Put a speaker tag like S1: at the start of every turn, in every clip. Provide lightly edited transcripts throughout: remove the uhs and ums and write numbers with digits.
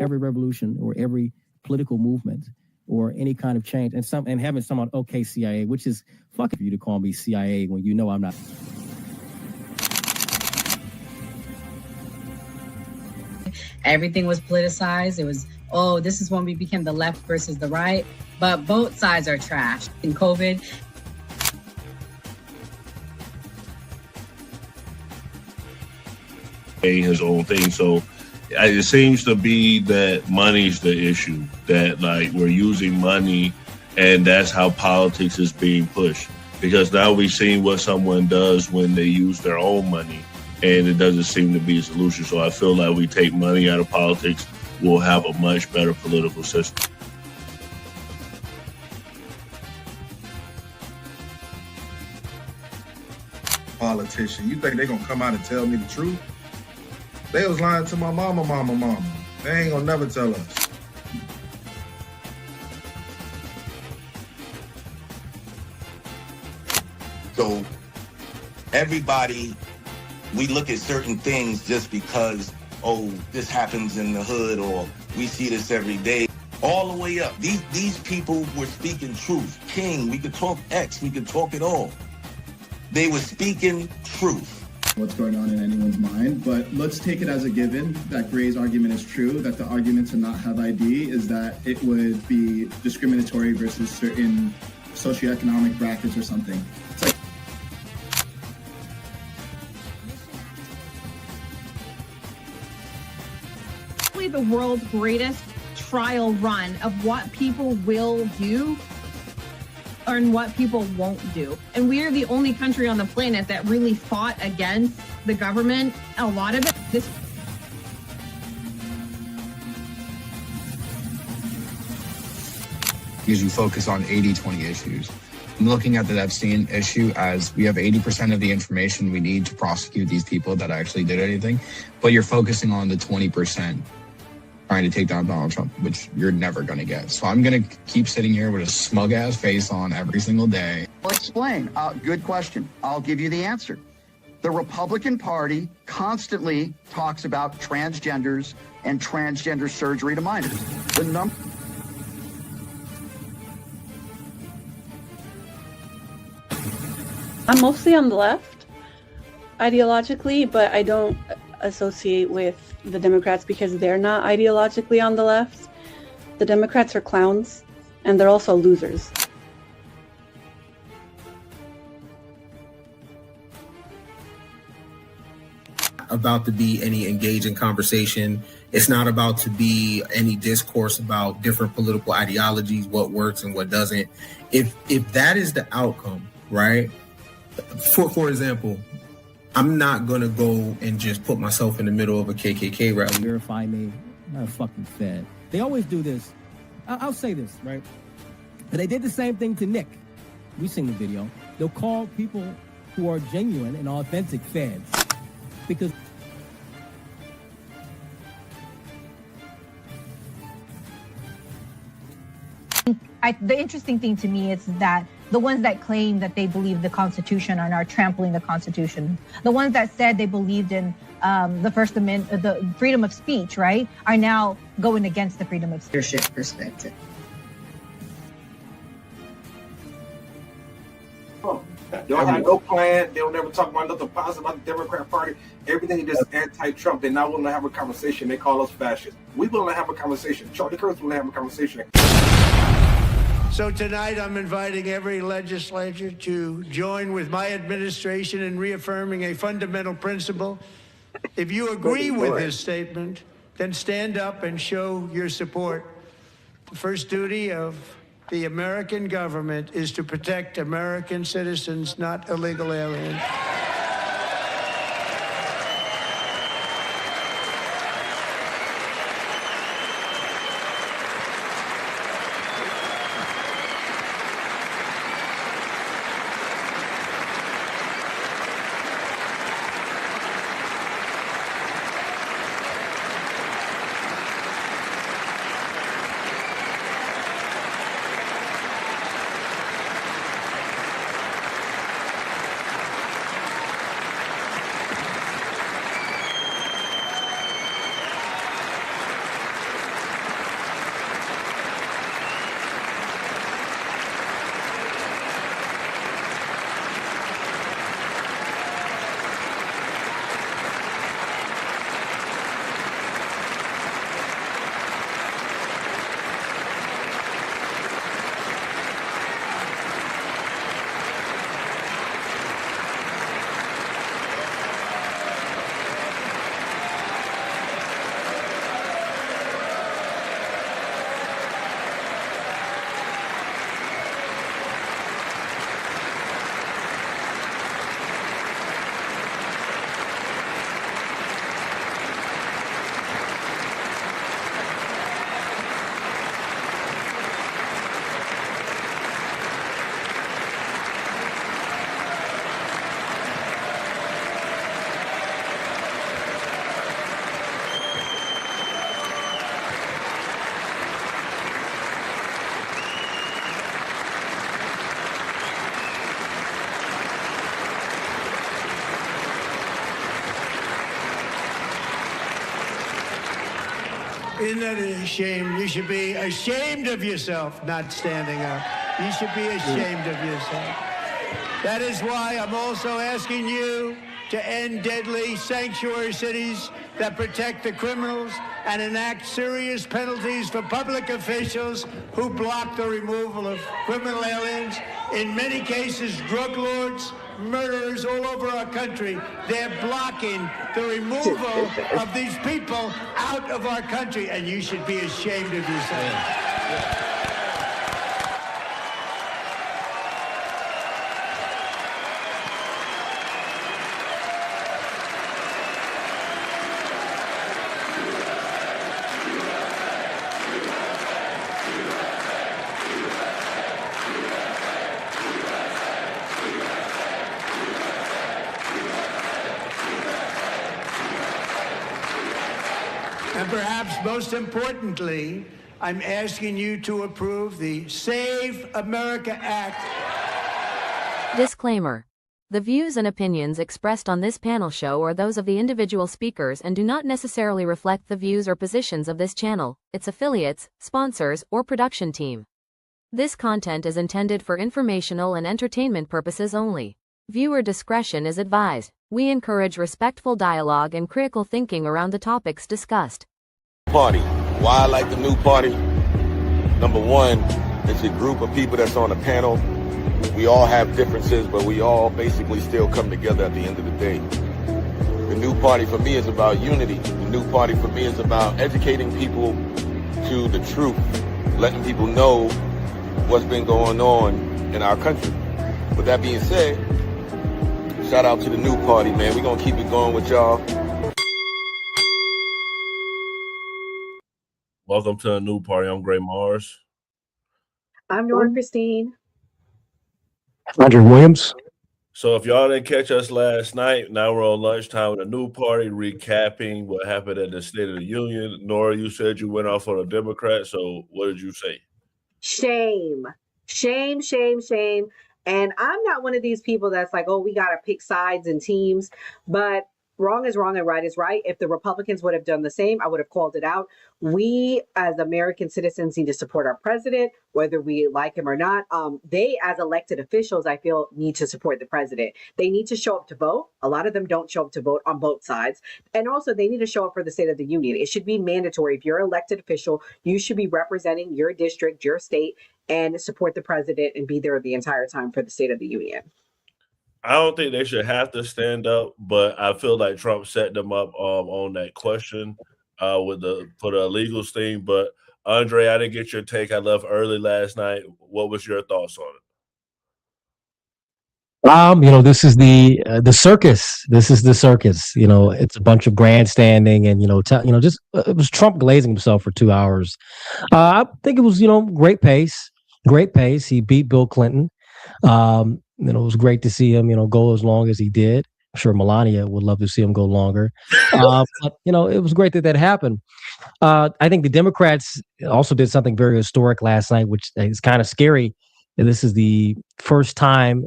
S1: every revolution or every political movement or any kind of change, and having someone, okay, CIA, which is fucking for you to call me CIA when you know I'm not.
S2: Everything was politicized. It was, oh, this is when we became the left versus the right. But both sides are trash. In COVID,
S3: his own thing. So it seems to be that money's the issue, that like we're using money and that's how politics is being pushed. Because now we've seen what someone does when they use their own money, and it doesn't seem to be a solution. So I feel like we take money out of politics, we'll have a much better political system.
S4: Politician, you think they're gonna come out and tell me the truth? They was lying to my mama. They ain't gonna never tell us.
S5: So everybody, we look at certain things just because, oh, this happens in the hood or we see this every day. All the way up. These people were speaking truth. King, we could talk X, we could talk it all. They were speaking truth.
S6: What's going on in anyone's mind, but let's take it as a given that Gray's argument is true, that the argument to not have ID is that it would be discriminatory versus certain socioeconomic brackets or something. It's like
S7: the world's greatest trial run of what people will do and what people won't do. And we are the only country on the planet that really fought against the government. A lot of it,
S8: because you focus on 80-20 issues. I'm looking at the Epstein issue as we have 80% of the information we need to prosecute these people that actually did anything, but you're focusing on the 20% trying to take down Donald Trump, which you're never going to get. So I'm going to keep sitting here with a smug-ass face on every single day.
S9: I'll explain. Good question. I'll give you the answer. The Republican Party constantly talks about transgenders and transgender surgery to minors.
S10: I'm mostly on the left, ideologically, but I don't associate with the Democrats because they're not ideologically on the left. The Democrats are clowns, and they're also losers.
S11: About to be any engaging conversation. It's not about to be any discourse about different political ideologies, what works and what doesn't. If that is the outcome, right? For example, I'm not going to go and just put myself in the middle of a KKK rally.
S1: Verify me. I'm not a fucking fed. They always do this. I'll say this, right? And they did the same thing to Nick. We've seen the video. They'll call people who are genuine and authentic feds. Because
S12: the interesting thing to me is that the ones that claim that they believe the Constitution are now trampling the Constitution. The ones that said they believed in the First Amendment, the freedom of speech, right, are now going against the freedom of speech.
S2: Leadership perspective.
S13: They don't have no plan. They don't ever talk about nothing positive about the Democrat Party. Everything is just anti-Trump. They're not willing to have a conversation. They call us fascists. We're willing to have a conversation. Charlie Kirk's willing to have a conversation.
S14: So tonight I'm inviting every legislature to join with my administration in reaffirming a fundamental principle. If you agree with this statement, then stand up and show your support. The first duty of the American government is to protect American citizens, not illegal aliens. Isn't that a shame? You should be ashamed of yourself, not standing up. You should be ashamed of yourself. That is why I'm also asking you to end deadly sanctuary cities that protect the criminals and enact serious penalties for public officials who block the removal of criminal aliens. In many cases, drug lords, murderers all over our country, they're blocking the removal of these people out of our country, and you should be ashamed of yourself. And perhaps most importantly, I'm asking you to approve the Save America Act.
S15: Disclaimer. The views and opinions expressed on this panel show are those of the individual speakers and do not necessarily reflect the views or positions of this channel, its affiliates, sponsors, or production team. This content is intended for informational and entertainment purposes only. Viewer discretion is advised. We encourage respectful dialogue and critical thinking around the topics discussed.
S16: Party. Why I like the new party? Number one, it's a group of people that's on a panel. We all have differences, but we all basically still come together at the end of the day. The new party for me is about unity. The new party for me is about educating people to the truth, letting people know what's been going on in our country. With that being said, shout out to the new party, man. We're going to keep it going with y'all.
S3: Welcome to a new party. I'm Gray Mars.
S17: I'm Norm Christine.
S18: Andrew Williams.
S3: So if y'all didn't catch us last night, now we're on lunchtime with a new party recapping what happened at the State of the Union. Nora, you said you went off on a Democrat, so what did you say?
S17: Shame. Shame, shame, shame. And I'm not one of these people that's like, oh, we got to pick sides and teams, but wrong is wrong and right is right. If the Republicans would have done the same, I would have called it out. We, as American citizens, need to support our president, whether we like him or not. They, as elected officials, I feel, need to support the president. They need to show up to vote. A lot of them don't show up to vote on both sides. And also, they need to show up for the State of the Union. It should be mandatory. If you're an elected official, you should be representing your district, your state, and support the president and be there the entire time for the State of the Union.
S3: I don't think they should have to stand up, but I feel like Trump set them up on that question for the illegals thing. But Andre, I didn't get your take. I left early last night. What was your thoughts on it?
S18: This is the circus. This is the circus. It's a bunch of grandstanding and it was Trump glazing himself for 2 hours. I think it was great pace. He beat Bill Clinton. It was great to see him, go as long as he did. I'm sure Melania would love to see him go longer. But, it was great that happened. I think the Democrats also did something very historic last night, which is kind of scary. And this is the first time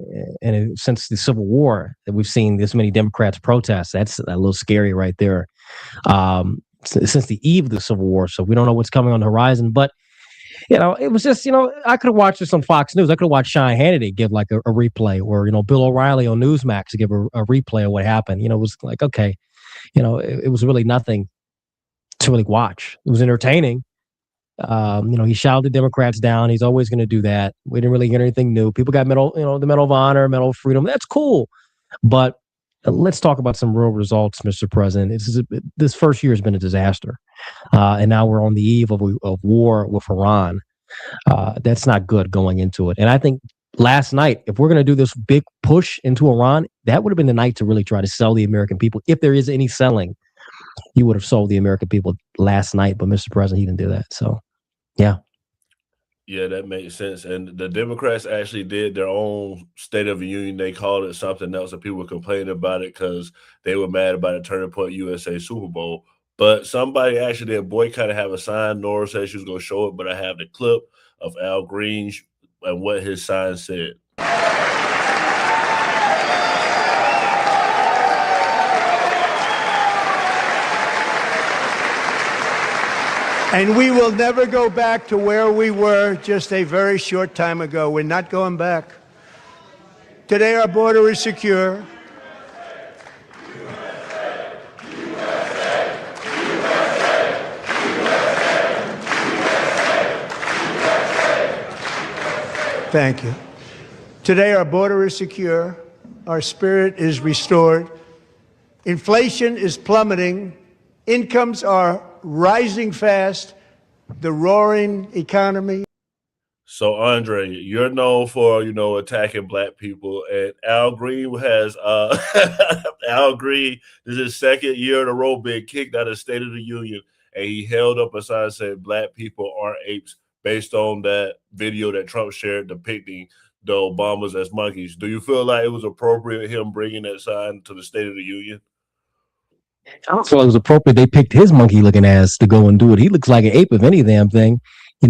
S18: since the Civil War that we've seen this many Democrats protest. That's a little scary right there. Since the eve of the Civil War. So we don't know what's coming on the horizon. But it was just, I could have watched this on Fox News. I could have watched Sean Hannity give like a replay, or, Bill O'Reilly on Newsmax to give a replay of what happened. It was like, okay, it was really nothing to really watch. It was entertaining. He shouted the Democrats down. He's always going to do that. We didn't really get anything new. People got the Medal of Honor, Medal of Freedom. That's cool. But let's talk about some real results, Mr. President. This first year has been a disaster. And now we're on the eve of war with Iran. That's not good going into it. And I think last night, if we're going to do this big push into Iran, that would have been the night to really try to sell the American people. If there is any selling, he would have sold the American people last night. But Mr. President, he didn't do that. So, yeah.
S3: Yeah, that makes sense. And the Democrats actually did their own State of the Union. They called it something else, and people were complaining about it because they were mad about the Turning Point USA Super Bowl. But somebody actually did boycott and have a sign. Nora said she was going to show it, but I have the clip of Al Green and what his sign said.
S14: And we will never go back to where we were just a very short time ago. We're not going back. Today, our border is secure. Thank you. Today, our border is secure. Our spirit is restored. Inflation is plummeting. Incomes are rising fast. The roaring economy.
S3: So Andre, you're known for, attacking black people, and Al Green has Al Green, this is his second year in a row being kicked out of State of the Union, and he held up a sign saying black people aren't apes based on that video that Trump shared depicting the Obamas as monkeys. Do you feel like it was appropriate him bringing that sign to the State of the Union?
S18: I don't feel like it was appropriate they picked his monkey looking ass to go and do it. He looks like an ape of any damn thing.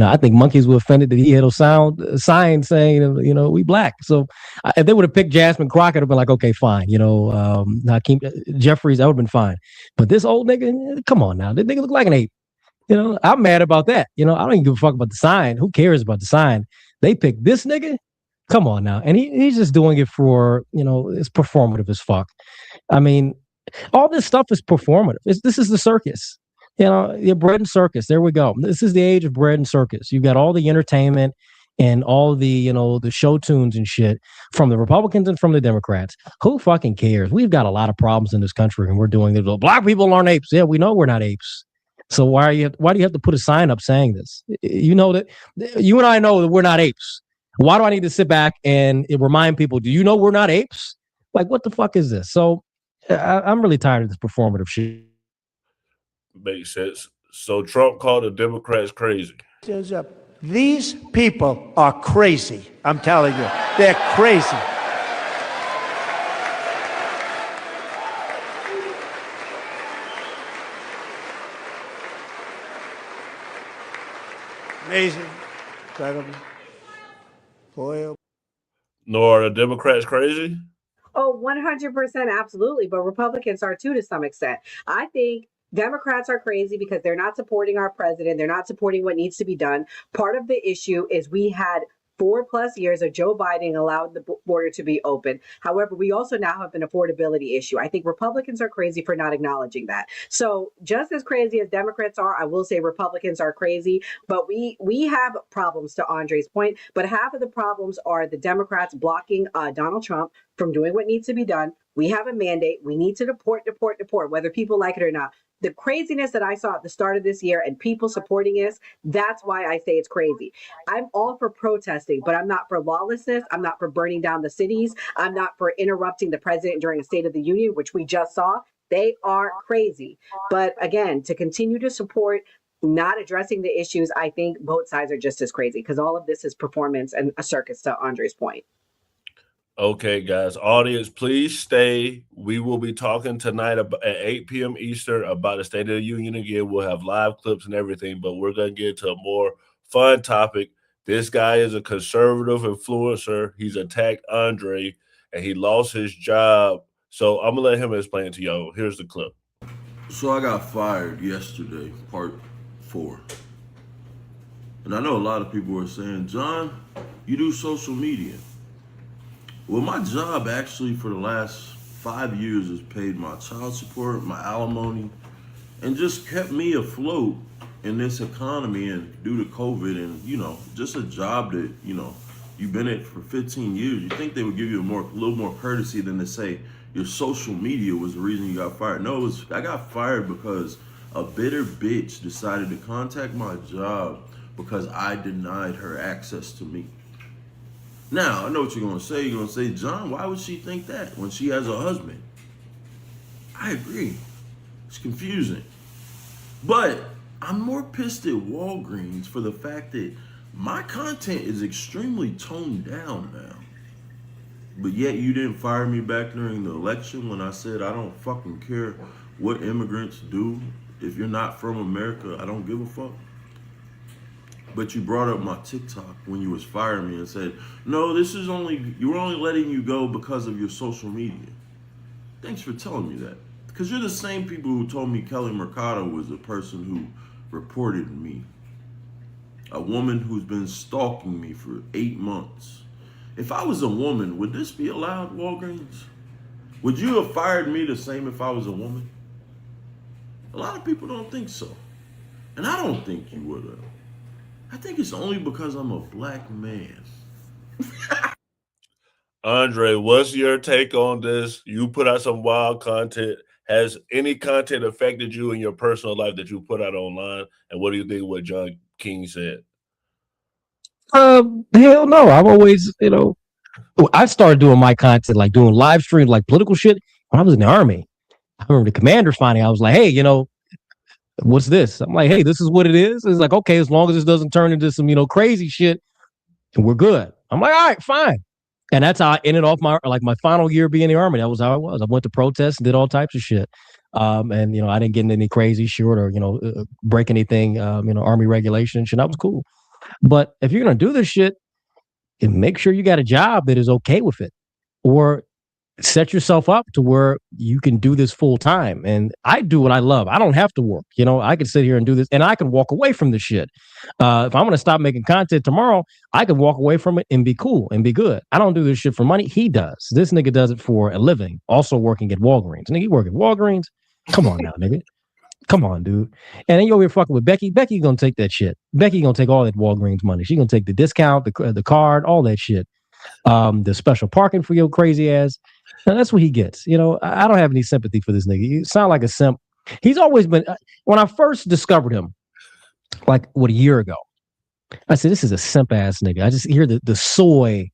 S18: I think monkeys were offended that he had a sign saying, we black. So if they would have picked Jasmine Crockett, I'd have been like, okay, fine. Hakeem Jeffries, that would have been fine. But this old nigga, come on now. This nigga look like an ape. I'm mad about that. I don't even give a fuck about the sign. Who cares about the sign? They picked this nigga. Come on now. And he's just doing it for, it's performative as fuck. I mean, all this stuff is performative. This is the circus. Your bread and circus. There we go. This is the age of bread and circus. You've got all the entertainment and all the, the show tunes and shit from the Republicans and from the Democrats. Who fucking cares? We've got a lot of problems in this country, and we're doing this. Black people aren't apes. Yeah, we know we're not apes. So why do you have to put a sign up saying this? You know that you and I know that we're not apes. Why do I need to sit back and remind people? Do you know we're not apes? Like, what the fuck is this? So I'm really tired of this performative shit.
S3: Makes sense. So Trump called the Democrats crazy.
S14: These people are crazy. I'm telling you, they're crazy. Amazing, incredible. Boy,
S3: Nor are the Democrats crazy?
S17: Oh, 100% absolutely. But Republicans are too, to some extent. I think Democrats are crazy because they're not supporting our president. They're not supporting what needs to be done. Part of the issue is we had 4+ years of Joe Biden allowed the border to be open. However, we also now have an affordability issue. I think Republicans are crazy for not acknowledging that. So just as crazy as Democrats are, I will say Republicans are crazy, but we have problems, to Andre's point, but half of the problems are the Democrats blocking Donald Trump from doing what needs to be done. We have a mandate. We need to deport, whether people like it or not. The craziness that I saw at the start of this year and people supporting this, that's why I say it's crazy. I'm all for protesting, but I'm not for lawlessness. I'm not for burning down the cities. I'm not for interrupting the president during a State of the Union, which we just saw. They are crazy. But again, to continue to support not addressing the issues, I think both sides are just as crazy because all of this is performance and a circus, to Andre's point.
S3: Okay, guys, audience, please stay. We will be talking tonight at 8 p.m. Eastern about the State of the Union again. We'll have live clips and everything, but we're going to get to a more fun topic. This guy is a conservative influencer. He's attacked Andre, and he lost his job. So I'm going to let him explain it to y'all. Here's the clip.
S19: So I got fired yesterday, part 4. And I know a lot of people are saying, John, you do social media. Well, my job actually for the last 5 years has paid my child support, my alimony, and just kept me afloat in this economy and due to COVID and, just a job that, you've been in for 15 years. You think they would give you a little more courtesy than to say your social media was the reason you got fired. No, I got fired because a bitter bitch decided to contact my job because I denied her access to me. Now, I know what you're going to say. You're going to say, John, why would she think that when she has a husband? I agree. It's confusing. But I'm more pissed at Walgreens for the fact that my content is extremely toned down now. But yet you didn't fire me back during the election when I said I don't fucking care what immigrants do. If you're not from America, I don't give a fuck. But you brought up my TikTok when you was firing me and said, no, you were only letting you go because of your social media. Thanks for telling me that. Because you're the same people who told me Kelly Mercado was the person who reported me. A woman who's been stalking me for 8 months. If I was a woman, would this be allowed, Walgreens? Would you have fired me the same if I was a woman? A lot of people don't think so. And I don't think you would have. I think it's only because I'm a black man.
S3: Andre, what's your take on this? You put out some wild content. Has any content affected you in your personal life that you put out online? And what do you think of what John King said?
S18: Hell no. I've always, I started doing my content, like doing live streams, like political shit, when I was in the Army. I remember the commanders finding, I was like, hey, what's this? I'm like, hey, this is what it is. It's like, okay, as long as this doesn't turn into some, crazy shit, and we're good. I'm like, all right, fine. And that's how I ended off my final year being in the Army. That was how it was. I went to protests and did all types of shit. And I didn't get into any crazy shit or break anything, Army regulation and shit. That was cool. But if you're gonna do this shit, make sure you got a job that is okay with it, or set yourself up to where you can do this full time. And I do what I love. I don't have to work. I can sit here and do this, and I can walk away from the shit. If I'm going to stop making content tomorrow, I can walk away from it and be cool and be good. I don't do this shit for money. He does. This nigga does it for a living, also working at Walgreens. Nigga, you work at Walgreens? Come on now, nigga. Come on, dude. And then you over here fucking with Becky. Becky gonna take that shit. Becky gonna take all that Walgreens money. She gonna take the discount, the card, all that shit. The special parking for your crazy ass. And that's what he gets. I don't have any sympathy for this nigga. You sound like a simp. He's always been. When I first discovered him, like a year ago, I said, this is a simp ass nigga. I just hear the soy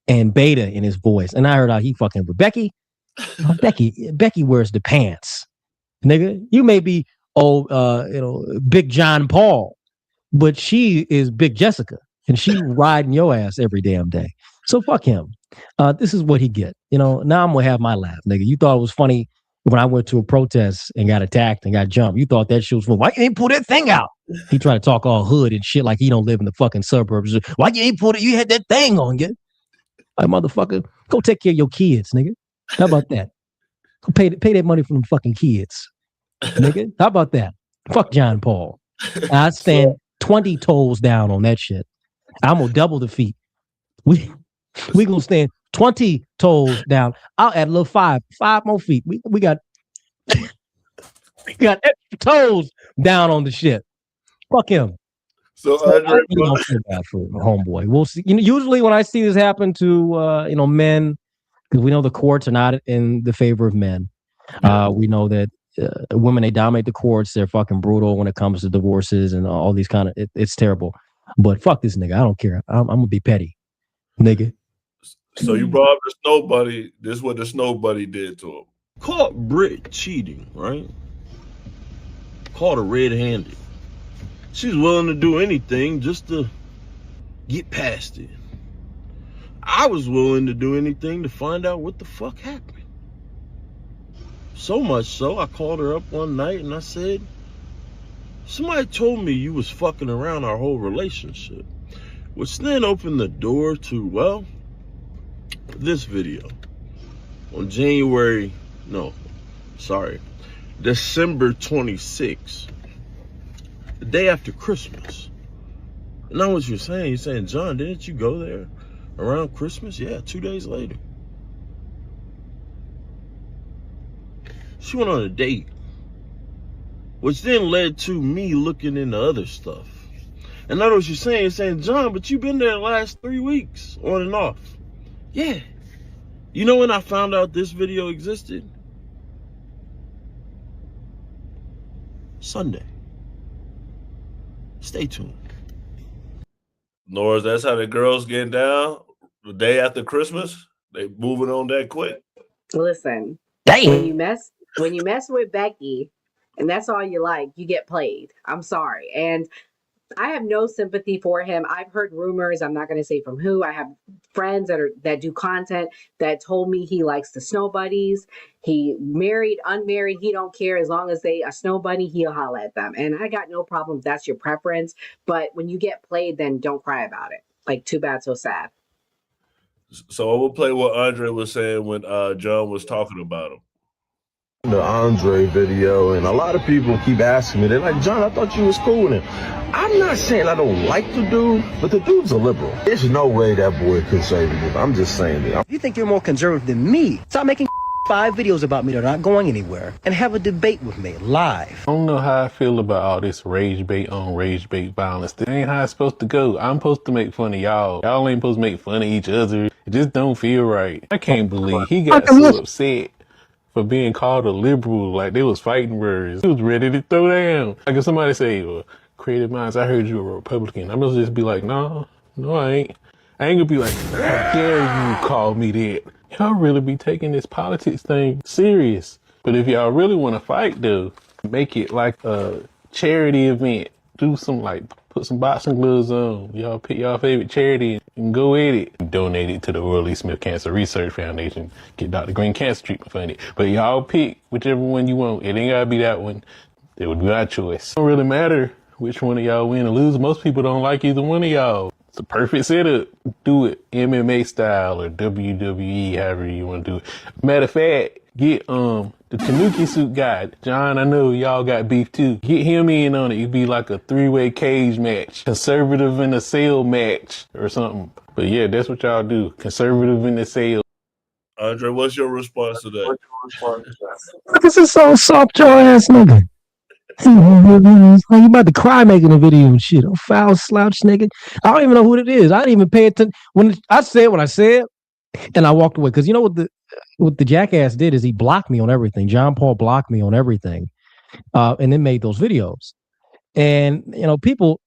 S18: and beta in his voice, and I heard how he fucking with Becky. Becky wears the pants, nigga. You may be Big John Paul, but she is Big Jessica, and she riding your ass every damn day. So fuck him. This is what he get. Now I'm gonna have my laugh, nigga. You thought it was funny when I went to a protest and got attacked and got jumped. You thought that shit was funny. Why you ain't pull that thing out? He tried to talk all hood and shit like he don't live in the fucking suburbs. Why you ain't pull it? You had that thing on you. Like, motherfucker, go take care of your kids, nigga. How about that? Go pay that money from them fucking kids, nigga. How about that? Fuck John Paul. I stand 20 toes down on that shit. I'm gonna double the feet. We gonna stand 20 toes down. I'll add a little five more feet. We got extra toes down on the shit. Fuck him.
S3: So
S18: I don't feel bad for homeboy. We'll see. Usually when I see this happen to men, because we know the courts are not in the favor of men. We know that women, they dominate the courts. They're fucking brutal when it comes to divorces and all these kind of. It's terrible. But fuck this nigga. I don't care. I'm gonna be petty, nigga.
S3: So you brought up the snow buddy. This is what the snow buddy did to him.
S19: Caught Brit cheating, right? Caught her red-handed. She's willing to do anything just to get past it. I was willing to do anything to find out what the fuck happened. So much so, I called her up one night and I said, somebody told me you was fucking around our whole relationship. Which then opened the door to, this video. On December 26th. The day after Christmas. And now what you're saying, John, didn't you go there around Christmas? Yeah, 2 days later. She went on a date, which then led to me looking into other stuff. And I know what you're saying, John, but you've been there the last 3 weeks, on and off. Yeah. You know when I found out this video existed? Sunday. Stay tuned.
S3: Norris, that's how the girls get down the day after Christmas. They moving on that quick.
S17: Listen,
S18: damn.
S17: When you mess with Becky, and that's all you like, you get played. I'm sorry, and I have no sympathy for him. I've heard rumors. I'm not going to say from who. I have friends that do content that told me he likes the snow buddies. He married, unmarried, he don't care. As long as they a snow bunny, he'll holler at them. And I got no problem if that's your preference. But when you get played, then don't cry about it. Like, too bad, so sad.
S3: So I will play what Andre was saying when John was talking about him.
S20: The Andre video, and a lot of people keep asking me, they're like, John, I thought you was cool with him. I'm not saying I don't like the dude, but the dude's a liberal. There's no way that boy is conservative. I'm just saying that.
S21: If you think you're more conservative than me, stop making 5 videos about me that are not going anywhere and have a debate with me live.
S22: I don't know how I feel about all this rage bait on rage bait violence. That ain't how it's supposed to go. I'm supposed to make fun of y'all. Y'all ain't supposed to make fun of each other. It just don't feel right. I can't believe he got so upset for being called a liberal, like they was fighting words. He was ready to throw down. Like if somebody say, well, creative minds, I heard you were a Republican. I'm gonna just be like, no, I ain't. I ain't gonna be like, how dare you call me that? Y'all really be taking this politics thing serious. But if y'all really want to fight though, make it like a charity event. Do some put some boxing gloves on. Y'all pick y'all favorite charity and go at it. Donate it to the Orly Smith Cancer Research Foundation. Get Dr. Green cancer treatment funded. But y'all pick whichever one you want. It ain't gotta be that one. It would be our choice. It don't really matter which one of y'all win or lose. Most people don't like either one of y'all. It's a perfect setup. Do it MMA style or WWE, however you want to do it. Matter of fact, get the Tanuki suit guy. John, I know y'all got beef too. Get him in on it. It'd be like a 3-way cage match. Conservative in a sale match or something. But yeah, that's what y'all do. Conservative in the sale.
S3: Andre, what's your response to that?
S18: Look at this old soft jaw ass nigga. Like you about to cry making a video and shit. Oh, foul slouch nigga. I don't even know who it is. I didn't even pay attention when I said what I said, and I walked away because you know what the jackass did is he blocked me on everything. John Paul blocked me on everything, and then made those videos. And people,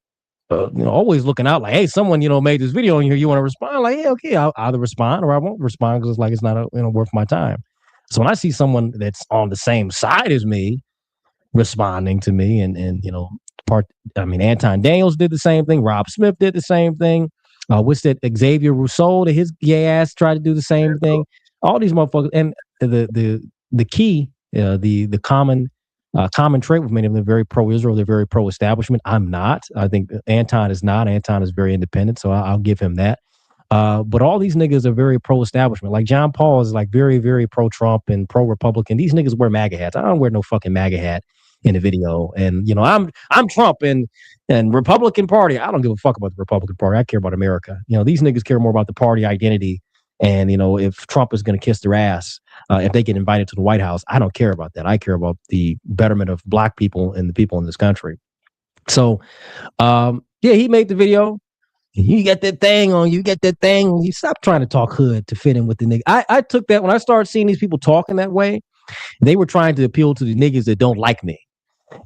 S18: always looking out like, hey, someone made this video and you want to respond? Like, yeah, okay, I'll either respond or I won't respond because it's not worth my time. So when I see someone that's on the same side as me responding to me and Anton Daniels did the same thing. Rob Smith did the same thing. What's that? Xavier Rousseau, his gay ass tried to do the same thing. All these motherfuckers. And the key, the common trait with many of them, they're very pro-Israel, they're very pro-establishment. I'm not. I think Anton is not. Anton is very independent, so I'll give him that. But all these niggas are very pro-establishment. Like John Paul is like very, very pro-Trump and pro-Republican. These niggas wear MAGA hats. I don't wear no fucking MAGA hat in the video. And I'm Trump and Republican Party. I don't give a fuck about the Republican Party. I care about America. These niggas care more about the party identity. And if Trump is going to kiss their ass, if they get invited to the White House, I don't care about that. I care about the betterment of black people and the people in this country. So, he made the video. You get that thing on you. Get that thing. You stop trying to talk hood to fit in with the nigga. I took that when I started seeing these people talking that way. They were trying to appeal to the niggas that don't like me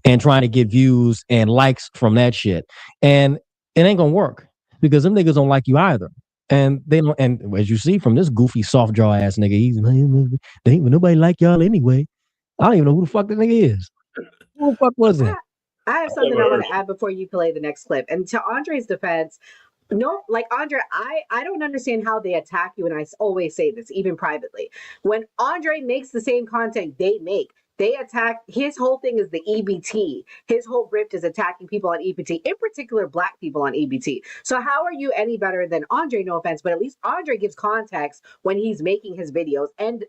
S18: and trying to get views and likes from that shit. And it ain't gonna work because them niggas don't like you either. And they don't. And as you see from this goofy soft jaw ass nigga, they ain't nobody like y'all anyway. I don't even know who the fuck that nigga is. Who the fuck was that?
S17: I have something I want to add before you play the next clip. And to Andre's defense, no, like Andre, I don't understand how they attack you. And I always say this, even privately. When Andre makes the same content they make, they attack. His whole thing is the EBT. His whole grift is attacking people on EBT, in particular, black people on EBT. So how are you any better than Andre? No offense, but at least Andre gives context when he's making his videos and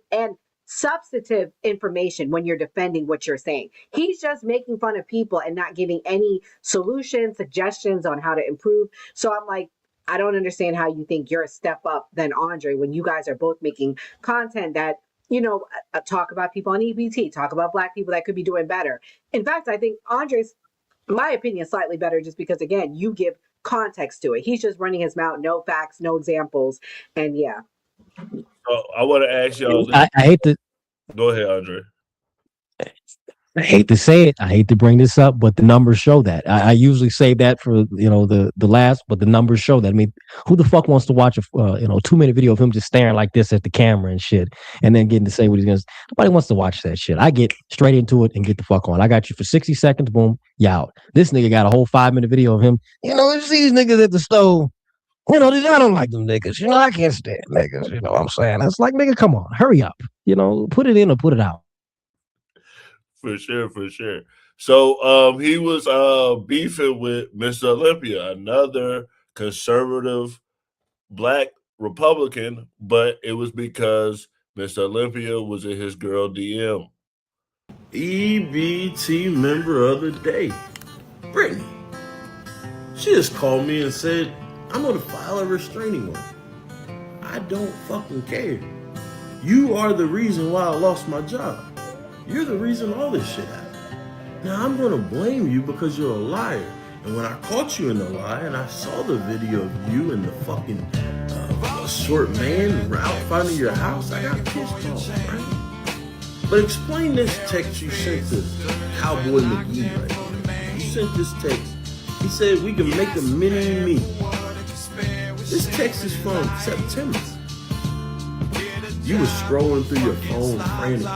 S17: substantive information when you're defending what you're saying. He's just making fun of people and not giving any solutions, suggestions on how to improve. So I'm like, I don't understand how you think you're a step up than Andre when you guys are both making content that, talk about people on EBT, talk about black people that could be doing better. In fact, I think Andre's, my opinion, slightly better just because, again, you give context to it. He's just running his mouth, no facts, no examples. And yeah.
S3: I want to ask y'all.
S18: I hate to.
S3: Go ahead, Andre.
S18: I hate to say it. I hate to bring this up, but the numbers show that. I usually save that for the last, but the numbers show that. I mean, who the fuck wants to watch a 2-minute video of him just staring like this at the camera and shit, and then getting to say what he's gonna? Nobody wants to watch that shit. I get straight into it and get the fuck on. I got you for 60 seconds. Boom, you out. This nigga got a whole 5-minute video of him. You see these niggas at the stove. I don't like them niggas. I can't stand niggas. You know what I'm saying? It's like, nigga, come on, hurry up. Put it in or put it out.
S3: For sure. So he was beefing with Mr. Olympia, another conservative black Republican, but it was because Mr. Olympia was in his girl DM.
S19: EBT member of the day, Brittany. She just called me and said, I'm gonna file a restraining order. I don't fucking care. You are the reason why I lost my job. You're the reason all this shit happened. Now I'm gonna blame you because you're a liar. And when I caught you in the lie and I saw the video of you and the fucking short man out finding your house, I got pissed off, right? But explain this text you sent to Cowboy McGee right now. You sent this text. He said we can make a mini me. This text is from September. You were scrolling through your phone frantically.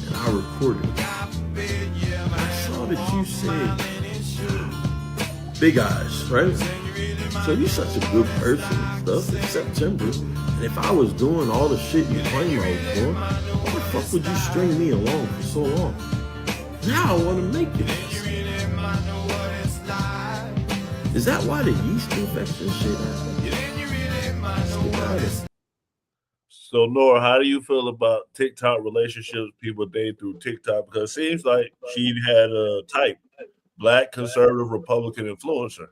S19: And I recorded it. I saw that you said big eyes, right? So you're such a good person and stuff. It's September. And if I was doing all the shit you claim I was doing, why the fuck would you string me along for so long? Now I want to make it. Is that why the yeast infection shit happened?
S3: So, Nora, how do you feel about TikTok relationships, people date through TikTok? Because it seems like she had a type, Black, conservative, Republican influencer.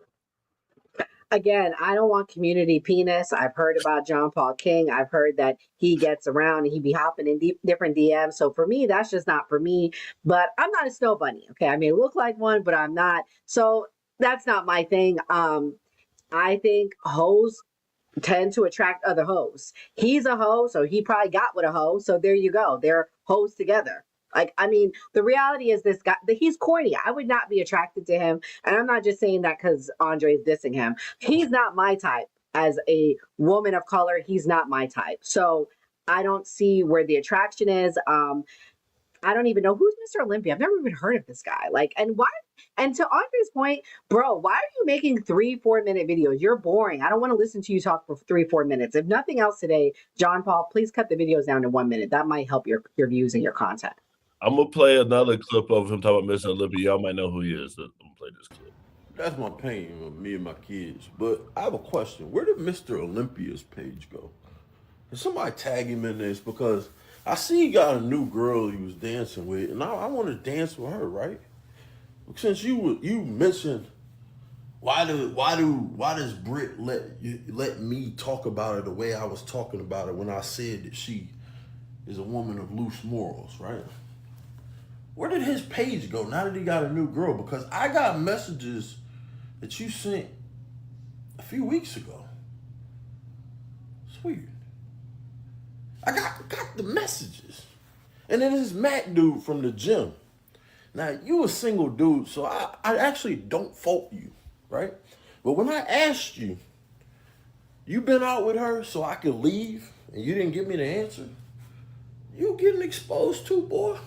S17: Again, I don't want community penis. I've heard about John Paul King. I've heard that he gets around and he be hopping in different DMs. So for me, that's just not for me. But I'm not a snow bunny. Okay, I may look like one, but I'm not. So that's not my thing. I think hoes tend to attract other hoes. He's a hoe, so he probably got with a hoe. So there you go. They're hoes together. Like, I mean, the reality is this guy, he's corny. I would not be attracted to him. And I'm not just saying that because Andre is dissing him. He's not my type. As a woman of color, he's not my type. So I don't see where the attraction is. I don't even know who's Mr. Olympia. I've never even heard of this guy. Like, and why? And to Andre's point, bro, why are you making 3-4 minute videos? You're boring. I don't want to listen to you talk for 3-4 minutes. If nothing else today, John Paul, please cut the videos down to 1 minute. That might help your views and your content.
S3: I'm gonna play another clip of him talking about Mr. Olympia. Y'all might know who he is. I'm gonna play this clip.
S19: That's my pain with me and my kids. But I have a question. Where did Mr. Olympia's page go? Did somebody tag him in this? Because I see he got a new girl he was dancing with, and I want to dance with her, right? Since you mentioned why does Britt let me talk about her the way I was talking about her when I said that she is a woman of loose morals, right? Where did his page go now that he got a new girl? Because I got messages that you sent a few weeks ago. It's weird. I got the messages. And then this Matt dude from the gym. Now, you a single dude, so I actually don't fault you, right? But when I asked you, you been out with her so I could leave, and you didn't give me the answer, you getting exposed too, boy.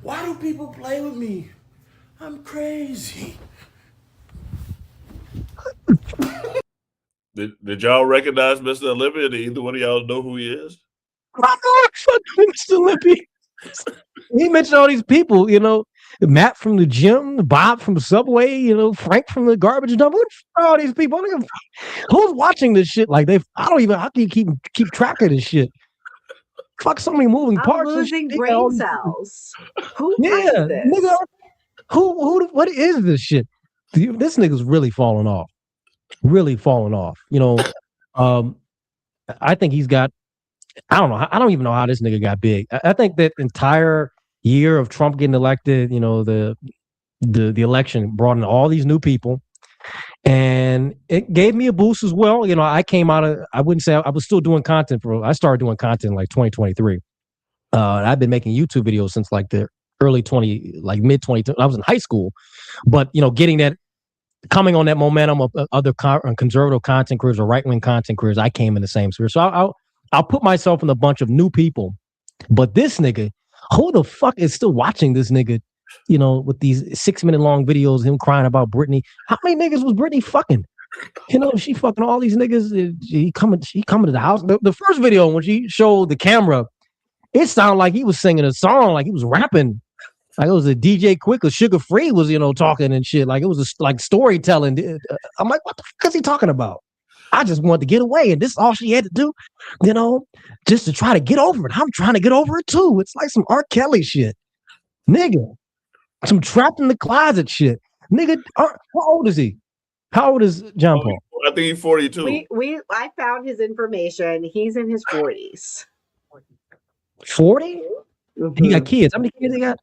S19: Why do people play with me? I'm crazy.
S3: Did y'all recognize Mr. Olympia? Did either one of y'all know who he is?
S18: Mr. Olympia. He mentioned all these people, you know, Matt from the gym, Bob from Subway, you know, Frank from the garbage dump. What are all these people? Who's watching this shit? Like how can you keep track of this shit? Fuck, so many moving parts.
S17: I'm losing brain cells. Who
S18: yeah,
S17: this?
S18: nigga. What is this shit? This nigga's really falling off. Really falling off. You know, I think he's got. I don't know. I don't even know how this nigga got big. I think that entire year of Trump getting elected, you know, the election brought in all these new people, and it gave me a boost as well. You know, I came out of. I wouldn't say I was still doing content I started doing content in like 2023. I've been making YouTube videos since like the early mid 20. I was in high school, but you know, coming on that momentum of other conservative content careers or right-wing content careers, I came in the same sphere. So I'll put myself in a bunch of new people. But this nigga, who the fuck is still watching this nigga, you know, with these 6-minute long videos, him crying about Britney? How many niggas was Britney fucking? You know, she fucking all these niggas. She coming to the house. The first video, when she showed the camera, it sounded like he was singing a song, like he was rapping. Like it was a DJ Quick or Sugar Free was, you know, talking and shit. Like it was like storytelling. I'm like, what the fuck is he talking about? I just wanted to get away, and this is all she had to do, just to try to get over it. I'm trying to get over it too. It's like some R. Kelly shit, nigga. Some trapped in the closet shit, nigga. How old is he? How old is John Paul?
S3: I think he's 42.
S17: I found his information. He's in his 40s.
S18: 40? He got kids. How many kids he got?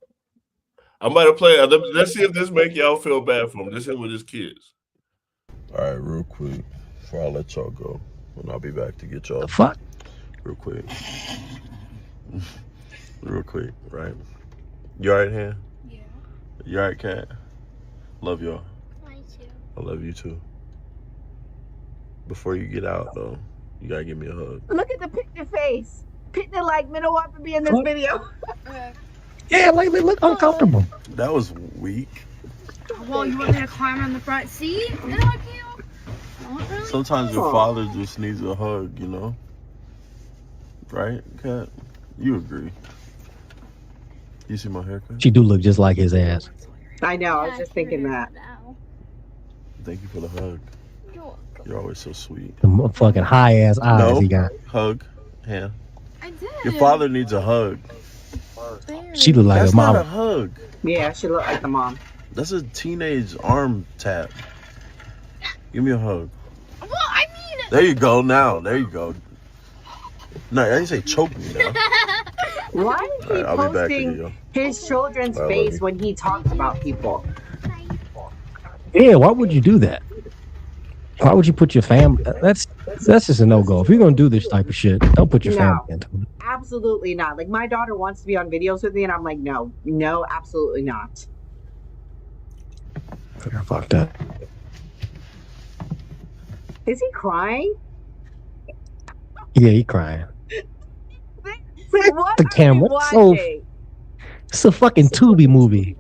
S3: I might have played. Let's see if this make y'all feel bad for him. This is with his kids.
S19: All right, real quick, before I let y'all go, and I'll be back to get y'all.
S18: The fuck?
S19: Real quick. Real quick, right? You all right, Han? Yeah. You all right, Cat? Love y'all. I too. I love you too. Before you get out, though, you gotta give me a hug.
S17: Look at the picture face. Picture like me don't want to be in this video.
S18: Yeah, like they look uncomfortable.
S19: That was weak.
S4: Well, you want me to climb on the front seat and hug you? Really?
S19: Sometimes your father just needs a hug, you know? Right, Kat? You agree. You see my haircut?
S18: She do look just like his ass.
S17: I know, I was just thinking that.
S19: Thank you for the hug. You're always so sweet.
S18: The fucking high ass eyes he got.
S19: Hug. Yeah.
S4: I did.
S19: Your father needs a hug.
S18: She look like
S19: That's
S18: her mama.
S19: not a hug.
S17: Yeah, she looked like the mom.
S19: That's a teenage arm tap. Give me a hug.
S4: Well, I mean...
S19: There you go now. There you go. No, I didn't say choke me now.
S17: Why is he
S19: I'll be back in
S17: posting
S19: you.
S17: his children's
S19: I love
S17: face
S19: you.
S17: when he talks about people?
S18: Yeah, why would you do that? Why would you put your family? That's just a no-go. If you're gonna do this type of shit, don't put your family into it.
S17: Absolutely not. Like, my daughter wants to be on videos with me, and I'm like, no, absolutely not.
S18: Fuck that.
S17: Is he crying?
S18: Yeah, he crying.
S17: What
S18: The
S17: are
S18: camera.
S17: you
S18: So,
S17: watching?
S18: it's a fucking Tubi movie.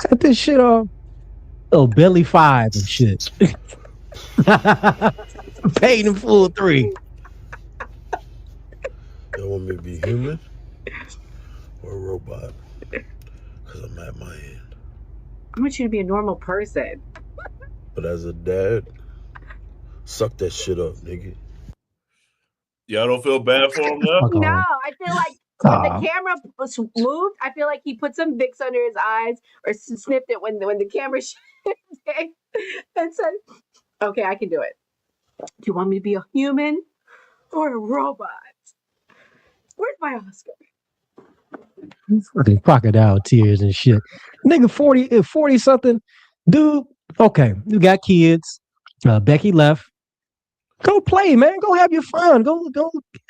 S18: Got this shit on. Oh, Belly 5 and shit. Paid in full 3.
S19: You want me to be human or a robot? Because I'm at my end.
S17: I want you to be a normal person.
S19: But as a dad, suck that shit up, nigga.
S3: Y'all don't feel bad for him now?
S17: No, I feel like when the camera was moved, I feel like he put some Vicks under his eyes or sniffed it when the camera shifted and said, okay, I can do it. Do you want me to be a human or a robot? Where's my Oscar?
S18: Fucking crocodile tears and shit. Nigga 40 something. Dude, okay, you got kids. Becky left. Go play, man. Go have your fun. Go.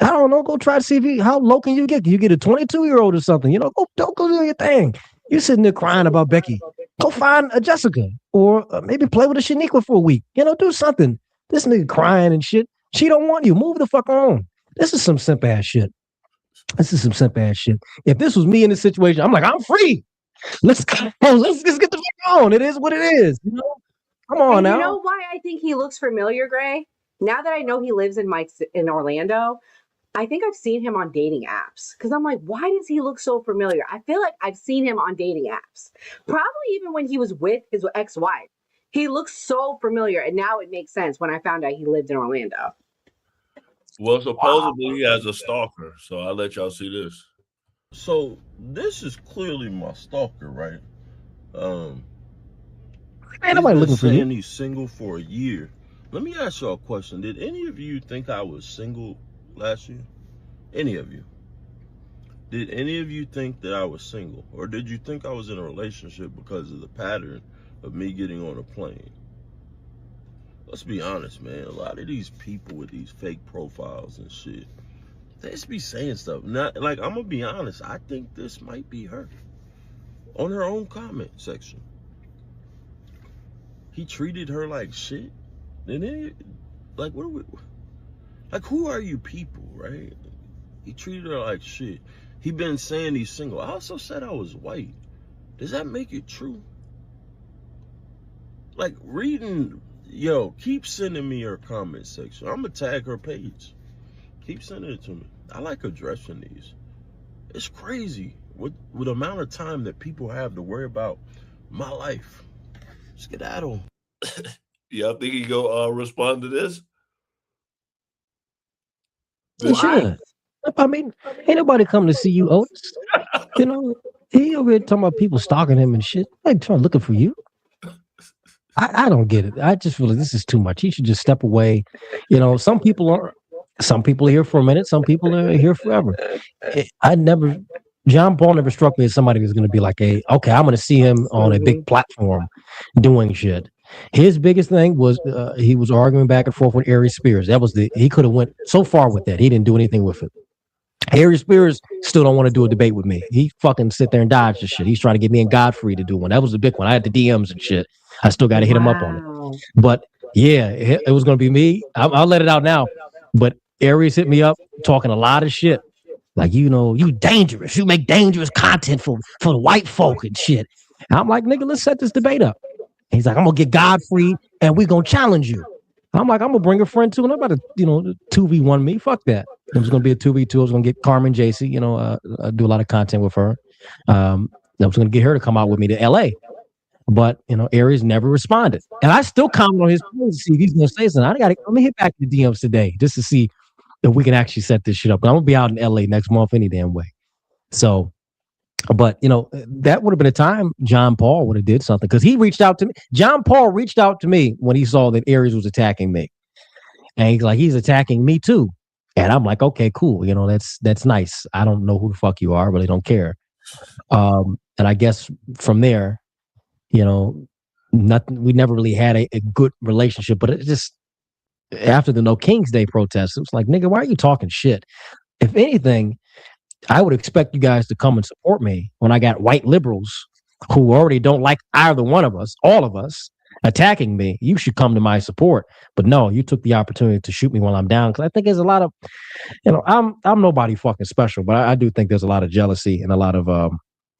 S18: I don't know. Go try to see how low can you get. Can you get a 22-year-old or something? You know, go do your thing. You're sitting there crying about Becky. Go find a Jessica or maybe play with a Shaniqua for a week. You know, do something. This nigga crying and shit. She don't want you. Move the fuck on. This is some simp ass shit. If this was me in this situation, I'm like, I'm free. Let's just get the fuck on. It is what it is. You know, come on now.
S17: You know why I think he looks familiar, Gray? Now that I know he lives in Orlando, I think I've seen him on dating apps. Because I'm like, why does he look so familiar? I feel like I've seen him on dating apps. Probably even when he was with his ex-wife. He looks so familiar. And now it makes sense when I found out he lived in Orlando.
S3: Well, supposedly he has a stalker. So I'll let y'all see this.
S19: So this is clearly my stalker, right?
S18: Ain't nobody looking for you.
S19: He's single for a year. Let me ask y'all a question. Did any of you think I was single last year? Any of you? Did any of you think that I was single? Or did you think I was in a relationship because of the pattern of me getting on a plane? Let's be honest, man. A lot of these people with these fake profiles and shit, they just be saying stuff. Not like, I'm gonna be honest, I think this might be her. On her own comment section. He treated her like shit. And then, like, what are we, like, who are you people, right? He treated her like shit. He been saying he's single. I also said I was white. Does that make it true? Like, reading, yo, keep sending me her comment section. I'm gonna tag her page. Keep sending it to me. I like addressing these. It's crazy with the amount of time that people have to worry about my life. Skedaddle.
S3: Y'all think he go respond to this?
S18: He should. I mean, ain't nobody coming to see you, Otis. You know, he over here talking about people stalking him and shit. Like trying looking for you. I don't get it. I just feel like this is too much. He should just step away. You know, some people are here for a minute, some people are here forever. John Paul never struck me as somebody who's gonna be like okay, I'm gonna see him on a big platform doing shit. His biggest thing was he was arguing back and forth with Aries Spears. He could have went so far with that. He didn't do anything with it. Harry Spears still don't want to do a debate with me. He fucking sit there and dodge the shit. He's trying to get me and Godfrey to do one. That was the big one. I had the DMs and shit. I still got to hit him up on it. But yeah, it was going to be me. I'll let it out now. But Aries hit me up talking a lot of shit. Like, you know, you dangerous. You make dangerous content for the white folk and shit. And I'm like, nigga, let's set this debate up. And he's like, I'm going to get Godfrey and we going to challenge you. I'm like, I'm going to bring a friend too. And I'm about to, 2v1 me. Fuck that. It was going to be a 2v2. I was going to get Carmen JC, I do a lot of content with her. I was going to get her to come out with me to LA. But, Aries never responded. And I still comment on his post to see if he's going to say something. Let me hit back to the DMs today just to see if we can actually set this shit up. But I'm going to be out in LA next month any damn way. So, but, that would have been a time John Paul would have did something because he reached out to me. John Paul reached out to me when he saw that Aries was attacking me. And he's like, he's attacking me too. And I'm like, okay, cool. That's nice. I don't know who the fuck you are, really don't care. And I guess from there, nothing. We never really had a good relationship. But it just after the No King's Day protest, it was like, nigga, why are you talking shit? If anything, I would expect you guys to come and support me when I got white liberals who already don't like either one of us, all of us, attacking me. You should come to my support. But no, you took the opportunity to shoot me while I'm down. Because I think there's a lot of, I'm nobody fucking special, but I do think there's a lot of jealousy and a lot of,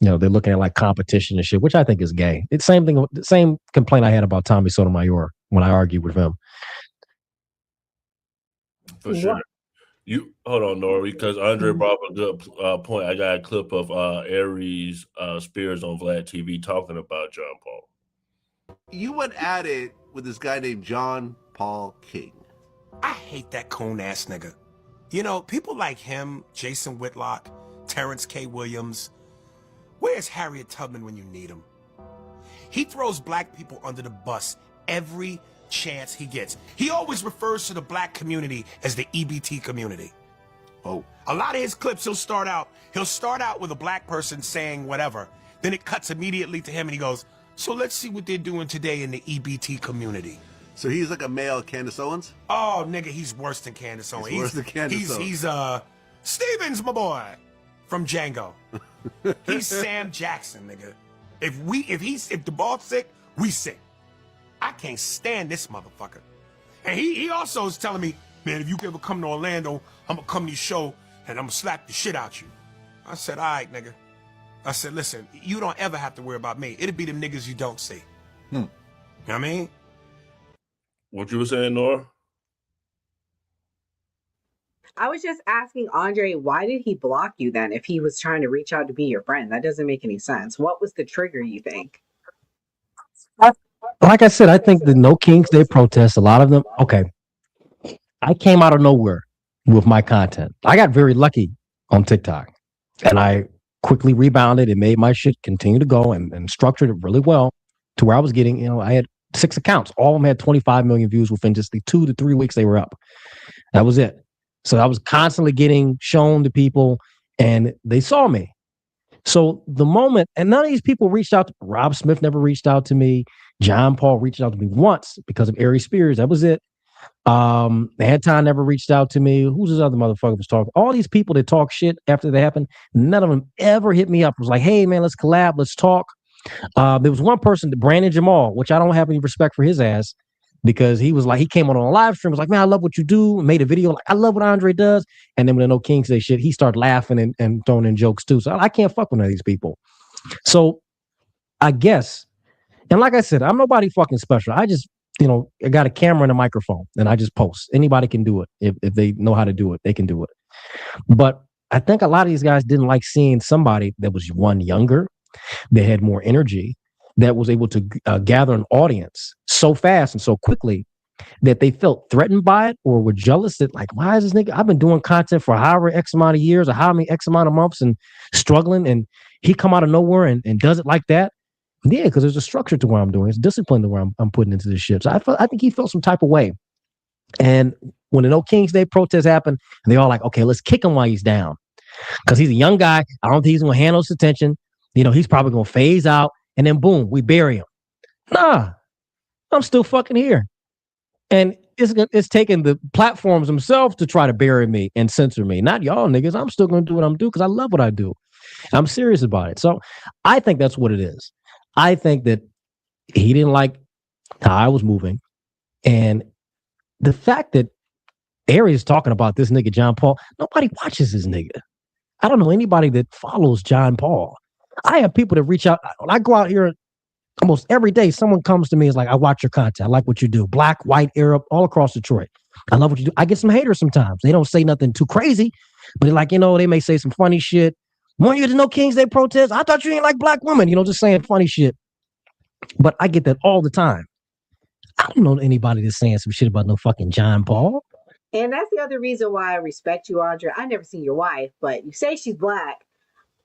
S18: they're looking at like competition and shit, which I think is gay. It's the same complaint I had about Tommy Sotomayor when I argued with him.
S3: For sure. You hold on, Nora, because Andre brought up a good point. I got a clip of Aries Spears on Vlad TV talking about John Paul.
S5: You went at it with this guy named John Paul King.
S6: I hate that coon ass nigga. People like him, Jason Whitlock, Terrence K. Williams. Where's Harriet Tubman when you need him? He throws black people under the bus every chance he gets. He always refers to the black community as the EBT community. Oh, a lot of his clips, he'll start out with a black person saying whatever. Then it cuts immediately to him and he goes, so let's see what they're doing today in the EBT community.
S5: So he's like a male Candace Owens?
S6: Oh, nigga, he's worse than Candace Owens.
S5: He's worse than Candace Owens.
S6: He's Stevens, my boy, from Django. He's Sam Jackson, nigga. If the ball's sick, we sick. I can't stand this motherfucker. And he also is telling me, man, if you ever come to Orlando, I'm gonna come to your show and I'm gonna slap the shit out you. I said, all right, nigga. I said, listen, you don't ever have to worry about me. It'll be them niggas you don't see. You know what I mean?
S3: What you were saying, Nora?
S17: I was just asking Andre, why did he block you then if he was trying to reach out to be your friend? That doesn't make any sense. What was the trigger, you think?
S18: Like I said, I think the No King's Day protests, a lot of them, okay. I came out of nowhere with my content. I got very lucky on TikTok. And I quickly rebounded and made my shit continue to go and structured it really well to where I was getting, I had 6 accounts. All of them had 25 million views within just the 2 to 3 weeks they were up. That was it. So I was constantly getting shown to people and they saw me. So the moment, and none of these people reached out. Rob Smith never reached out to me. John Paul reached out to me once because of Aries Spears. That was it. Anton never reached out to me. Who's this other motherfucker was talking? All these people that talk shit after they happened, none of them ever hit me up. It was like, hey man, let's collab, let's talk. There was one person, Brandon Jamal, which I don't have any respect for his ass because he was like, he came on a live stream, was like, man, I love what you do, and made a video like, I love what Andre does. And then when the No King's Day shit, he started laughing and throwing in jokes too. So I can't fuck with none of these people. So I guess, and like I said, I'm nobody fucking special. I just, I got a camera and a microphone and I just post. Anybody can do it. If they know how to do it, they can do it. But I think a lot of these guys didn't like seeing somebody that was one younger, they had more energy, that was able to gather an audience so fast and so quickly that they felt threatened by it or were jealous that, like, why is this nigga? I've been doing content for however X amount of years or how many X amount of months and struggling, and he come out of nowhere and does it like that. Yeah, because there's a structure to what I'm doing. It's discipline to where I'm putting into this shit. So I think he felt some type of way. And when the No King's Day protest happened, and they all like, okay, let's kick him while he's down. Because he's a young guy. I don't think he's going to handle his attention. He's probably going to phase out. And then boom, we bury him. Nah, I'm still fucking here. And it's taking the platforms themselves to try to bury me and censor me. Not y'all niggas. I'm still going to do what I'm doing because I love what I do. I'm serious about it. So I think that's what it is. I think that he didn't like how I was moving. And the fact that Aries talking about this nigga, John Paul, nobody watches this nigga. I don't know anybody that follows John Paul. I have people that reach out. When I go out here almost every day, someone comes to me and is like, I watch your content. I like what you do. Black, white, Arab, all across Detroit. I love what you do. I get some haters sometimes. They don't say nothing too crazy, but they're like, they may say some funny shit. Weren't you to No King's Day protest? I thought you ain't like black women, just saying funny shit. But I get that all the time. I don't know anybody that's saying some shit about no fucking John Paul.
S17: And that's the other reason why I respect you, Audra. I never seen your wife, but you say she's black.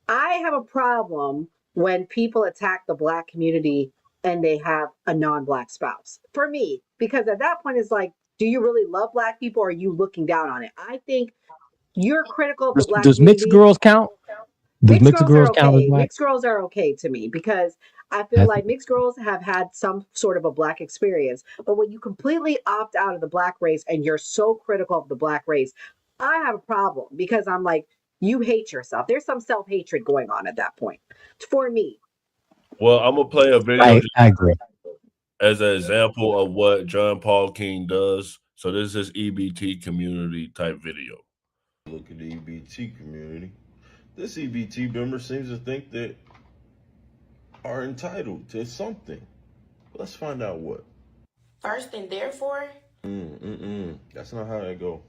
S17: I have a problem when people attack the black community and they have a non-black spouse. For me, because at that point it's like, do you really love black people or are you looking down on it? I think you're critical of the black
S18: community. Does mixed girls count?
S17: Mixed girls are okay. Mixed girls are okay to me because I feel like mixed girls have had some sort of a black experience. But when you completely opt out of the black race and you're so critical of the black race, I have a problem because I'm like, you hate yourself. There's some self-hatred going on at that point for me.
S3: Well, I'm going to play a video
S18: I agree.
S3: As an example of what John Paul King does. So this is EBT community type video.
S19: Look at the EBT community. This EBT member seems to think that are entitled to something. Let's find out what.
S7: First and therefore?
S19: That's not how that goes.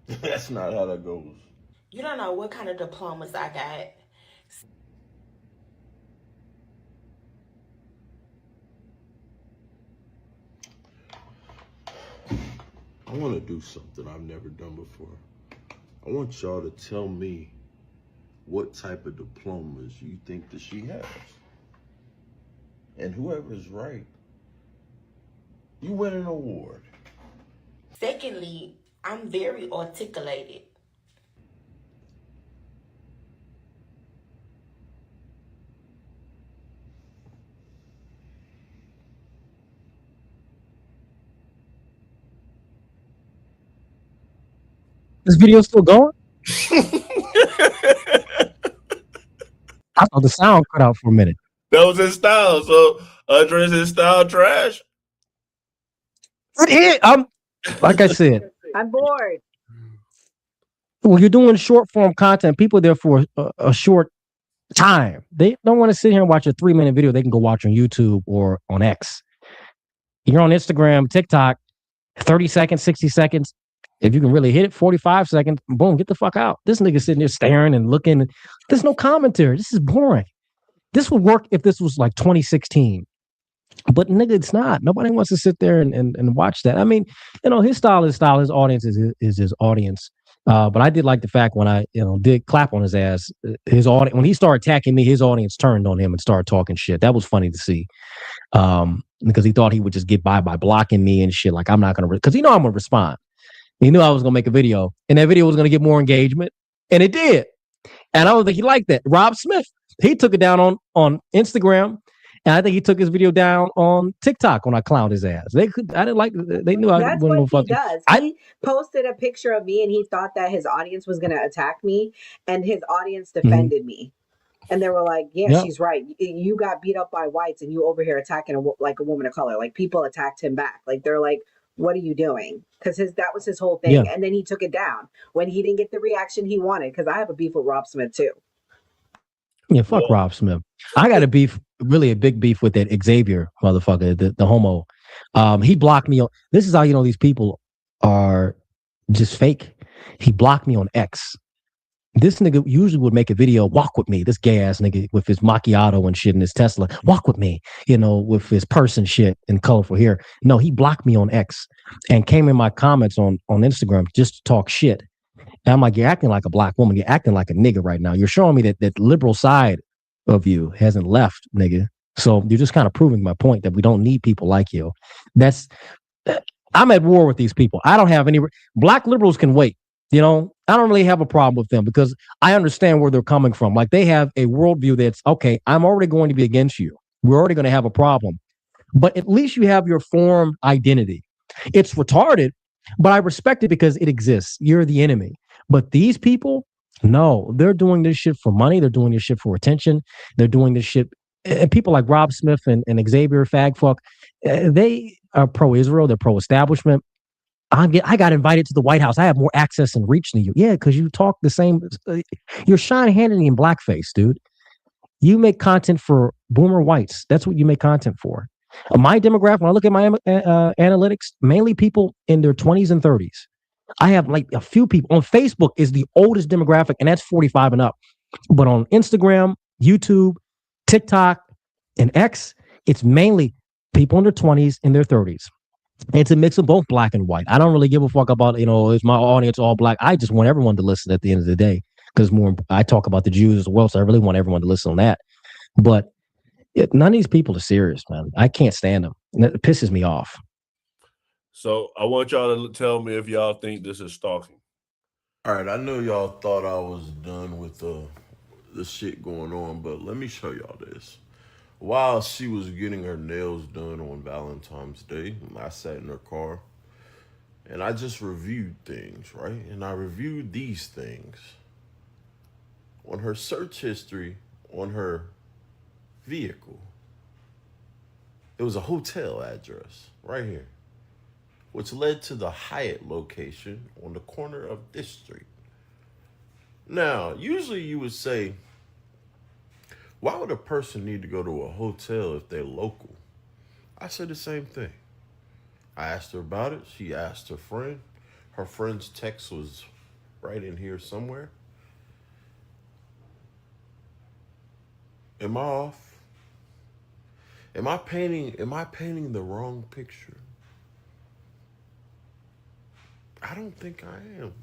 S19: That's not how that goes.
S7: You don't know what kind of diplomas I got.
S19: I want to do something I've never done before. I want y'all to tell me what type of diplomas you think that she has. And whoever's right, you win an award.
S7: Secondly, I'm very articulated.
S18: This video still going? I thought the sound cut out for a minute.
S3: That was his style. So Andre's his style trash.
S18: Like I said,
S17: I'm bored.
S18: when you're doing short form content, people are there for a short time. They don't want to sit here and watch a 3-minute video. They can go watch on YouTube or on X. You're on Instagram, TikTok, 30 seconds, 60 seconds. If you can really hit it, 45 seconds, boom, get the fuck out. This nigga sitting there staring and looking. There's no commentary. This is boring. This would work if this was like 2016. But nigga, it's not. Nobody wants to sit there and watch that. I mean, his style is style. His audience is his audience. But I did like the fact when I, did clap on his ass, his audience, when he started attacking me, his audience turned on him and started talking shit. That was funny to see. Because he thought he would just get by blocking me and shit. Like, I'm not going to, because I'm going to respond. He knew I was going to make a video, and that video was going to get more engagement, and it did. And I don't think he liked that. Rob Smith, he took it down on Instagram, and I think he took his video down on TikTok when I clowned his ass. They knew I
S17: That's
S18: wasn't
S17: what
S18: no
S17: he does. He posted a picture of me, and he thought that his audience was going to attack me, and his audience defended me. And they were like, yeah, she's right. You got beat up by whites, and you over here attacking a woman of color. Like, people attacked him back. Like, they're like, what are you doing? Because that was his whole thing.
S18: Yeah.
S17: And then he took it down when he didn't get the reaction he wanted. Because I have a beef with Rob Smith too.
S18: Yeah, fuck Rob Smith. I got a big beef with that Xavier motherfucker, the homo. He blocked me. This is how you know these people are just fake. He blocked me on X. This nigga usually would make a video, walk with me, this gay ass nigga with his macchiato and shit in his Tesla, walk with me, with his purse and shit and colorful hair. No, he blocked me on X and came in my comments on Instagram just to talk shit. And I'm like, you're acting like a black woman. You're acting like a nigga right now. You're showing me that liberal side of you hasn't left, nigga. So you're just kind of proving my point that we don't need people like you. I'm at war with these people. I don't have any. Black liberals can wait. I don't really have a problem with them because I understand where they're coming from. Like they have a worldview that's okay. I'm already going to be against you. We're already going to have a problem, but at least you have your formed identity. It's retarded, but I respect it because it exists. You're the enemy. But these people, no, they're doing this shit for money. They're doing this shit for attention. They're doing this shit. And people like Rob Smith and Xavier Fagfuck, they are pro-Israel. They're pro-establishment. I got invited to the White House. I have more access and reach than you. Yeah, because you talk the same. You're Sean Hannity in blackface, dude. You make content for boomer whites. That's what you make content for. My demographic, when I look at my analytics, mainly people in their 20s and 30s. I have like a few people. On Facebook is the oldest demographic, and that's 45 and up. But on Instagram, YouTube, TikTok, and X, it's mainly people in their 20s and their 30s. It's a mix of both black and white. I don't really give a fuck about, is my audience all black? I just want everyone to listen at the end of the day because I talk about the Jews as well, so I really want everyone to listen on that. But none of these people are serious, man. I can't stand them. And it pisses me off.
S3: So I want y'all to tell me if y'all think this is stalking.
S19: All right, I know y'all thought I was done with the shit going on, but let me show y'all this. While she was getting her nails done on Valentine's Day, I sat in her car and I just reviewed things, right? And I reviewed these things. On her search history, on her vehicle, there was a hotel address right here, which led to the Hyatt location on the corner of this street. Now, usually you would say, why would a person need to go to a hotel if they're local? I said the same thing. I asked her about it. She asked her friend. Her friend's text was right in here somewhere. Am I off? Am I painting the wrong picture? I don't think I am.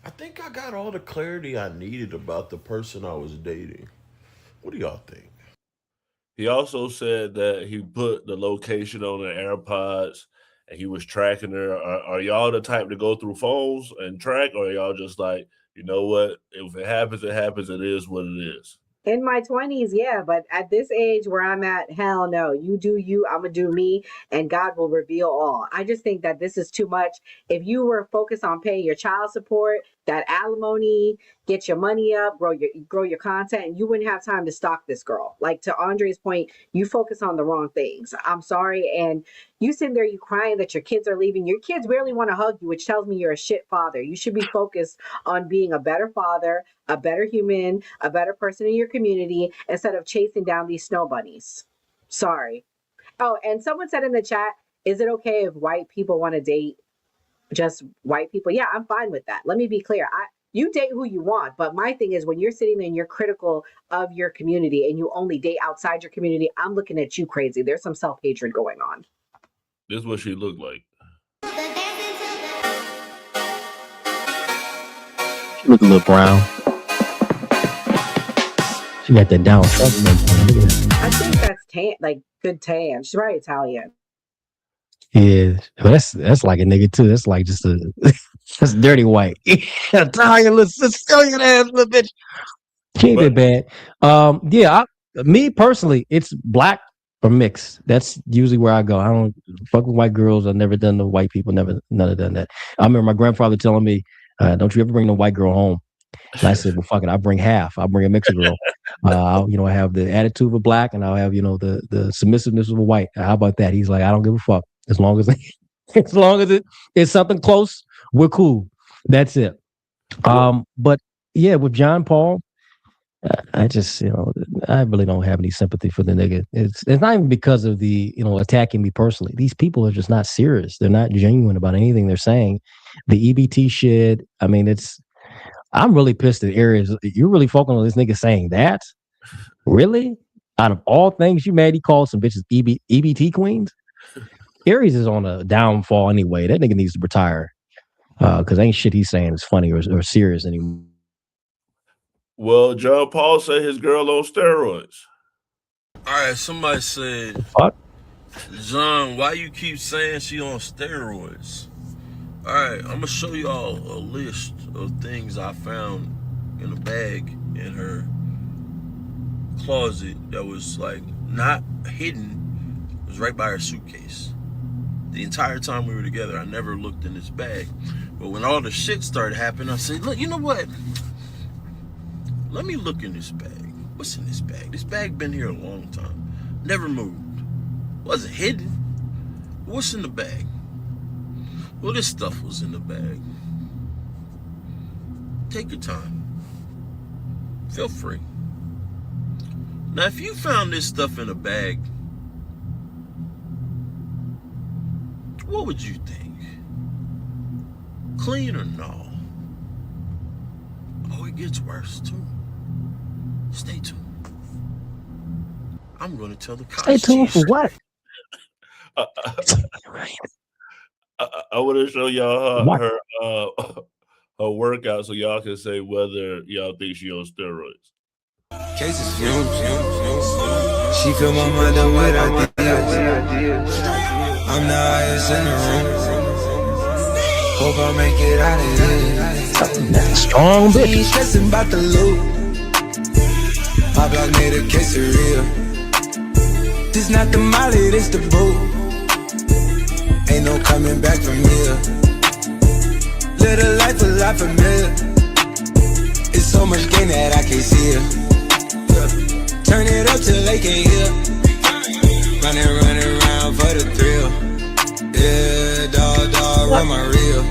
S19: I think I got all the clarity I needed about the person I was dating. What do y'all think?
S3: He also said that he put the location on the AirPods and he was tracking her. Are y'all the type to go through phones and track, or are y'all just like, you know what? If it happens, it happens. It is what it is.
S17: In my 20s, yeah, but at this age where I'm at, hell no. You do you, I'm going to do me, and God will reveal all. I just think that this is too much. If you were focused on paying your child support, that alimony, get your money up, grow your content, and you wouldn't have time to stalk this girl. Like to Andre's point, you focus on the wrong things. I'm sorry. And you sitting there, you crying that your kids are leaving. Your kids barely want to hug you, which tells me you're a shit father. You should be focused on being a better father, a better human, a better person in your community, instead of chasing down these snow bunnies. Sorry. Oh, and someone said in the chat, is it okay if white people want to date just white people? Yeah, I'm fine with that. Let me be clear. You date who you want, but my thing is when you're sitting there and you're critical of your community and you only date outside your community, I'm looking at you crazy. There's some self-hatred going on.
S3: This is what she looked like.
S18: She look a little brown. She got that down.
S17: I think that's tan, like good tan. She's probably Italian.
S18: Yeah, but that's like a nigga too. That's like just that's dirty white. Italian little Sicilian ass little bitch. She ain't that bad. Yeah, me personally, it's black or mixed. That's usually where I go. I don't fuck with white girls. I've never done the white people. None of done that. I remember my grandfather telling me, "Don't you ever bring no white girl home." And I said, "Well, fuck it. I bring half. I'll bring a mixed girl. I have the attitude of a black, and I'll have the submissiveness of a white. How about that?" He's like, "I don't give a fuck as long as it's something close. We're cool. That's it." But yeah, with John Paul, I just I really don't have any sympathy for the nigga. It's not even because of the attacking me personally. These people are just not serious. They're not genuine about anything they're saying. The EBT shit. I mean, it's I'm really pissed at Aries. You're really focusing on this nigga saying that? Really? Out of all things, you mad he called some bitches EBT queens? Aries is on a downfall anyway. That nigga needs to retire. Because ain't shit he's saying is funny or serious anymore.
S3: Well, John Paul said his girl on steroids.
S19: All right, somebody said,
S18: Fuck.
S19: John, why you keep saying she on steroids? All right, I'm gonna show y'all a list of things I found in a bag in her closet that was like not hidden. It was right by her suitcase. The entire time we were together, I never looked in this bag. But when all the shit started happening, I said, look, you know what? Let me look in this bag. What's in this bag? This bag been here a long time. Never moved. Wasn't hidden. What's in the bag? Well, this stuff was in the bag. Take your time. Feel free. Now, if you found this stuff in a bag, what would you think? Clean or no? Oh, it gets worse too. Stay tuned. I'm going to tell the cops.
S18: Stay tuned for what?
S3: I want to show y'all her her workout so y'all can say whether y'all think she on steroids.
S8: Cases fumes. She fill my mind up with ideas. I'm the highest in the room. Hope I make it out of here.
S18: Strong bitch.
S8: Ain't stressing about the loot. My block made a quesadilla. This not the molly, this the boot. Ain't no coming back from here. Live a life a lot familiar. It's so much gain that I can't see it. Turn it up till they can't hear. Running around for the thrill. Yeah, dog, run my reel.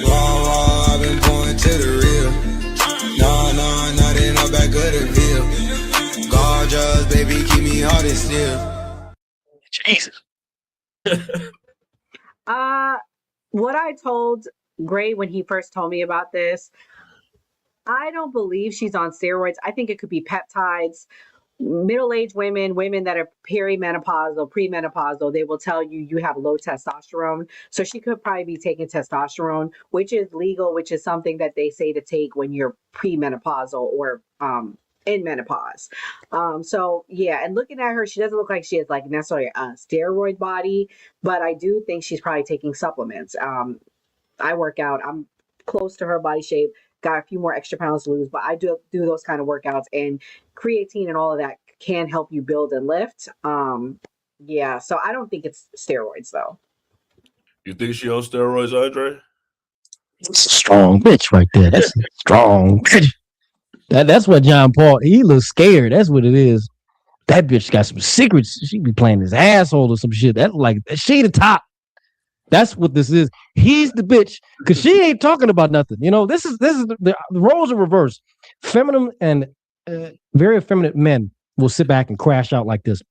S8: Raw, I've been going to the real. No, not in no back of the veil. Gorgeous, baby, keep me hard and still.
S18: Jesus.
S17: What I told Gray when he first told me about this, I don't believe she's on steroids. I think it could be peptides. Middle-aged women that are perimenopausal, premenopausal, they will tell you you have low testosterone. So she could probably be taking testosterone, which is legal, which is something that they say to take when you're premenopausal or in menopause. So yeah, and looking at her, she doesn't look like she has like necessarily a steroid body, but I do think she's probably taking supplements. I work out. I'm close to her body shape. Got a few more extra pounds to lose, but I do those kind of workouts, and creatine and all of that can help you build and lift. Yeah, so I don't think it's steroids though.
S3: You think she on steroids, Andre?
S18: That's a strong bitch right there. That's a strong bitch. That's what John Paul, he looks scared. That's what it is. That bitch got some secrets. She be playing his asshole or some shit. That's like, she the top. That's what this is. He's the bitch because she ain't talking about nothing. You know, this is the roles are reversed. Feminine and very effeminate men will sit back and crash out like this.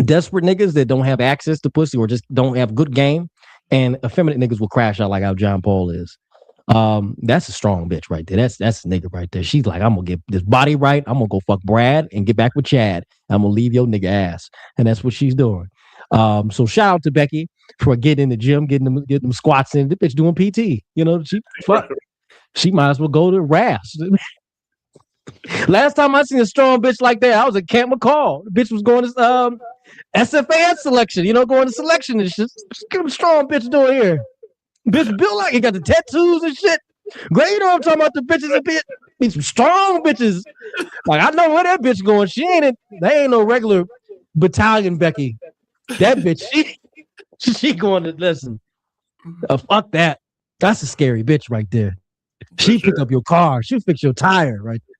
S18: Desperate niggas that don't have access to pussy or just don't have good game, and effeminate niggas will crash out like how John Paul is. That's a strong bitch right there. That's a nigga right there. She's like, I'm gonna get this body right. I'm gonna go fuck Brad and get back with Chad. I'm gonna leave your nigga ass, and that's what she's doing. So shout out to Becky for getting in the gym, getting them squats in. The bitch doing PT. You know, she might as well go to RAS. Last time I seen a strong bitch like that, I was at Camp McCall. The bitch was going to SFAS selection, you know, going to selection and shit. Get them strong bitch doing here. Bitch built like he got the tattoos and shit. Great, you know what I'm talking about? The bitches a bit. Be some strong bitches. Like I know where that bitch going. They ain't no regular battalion Becky. That bitch, she going to listen. Fuck that. That's a scary bitch right there. She pick up your car. She'll fix your tire right there.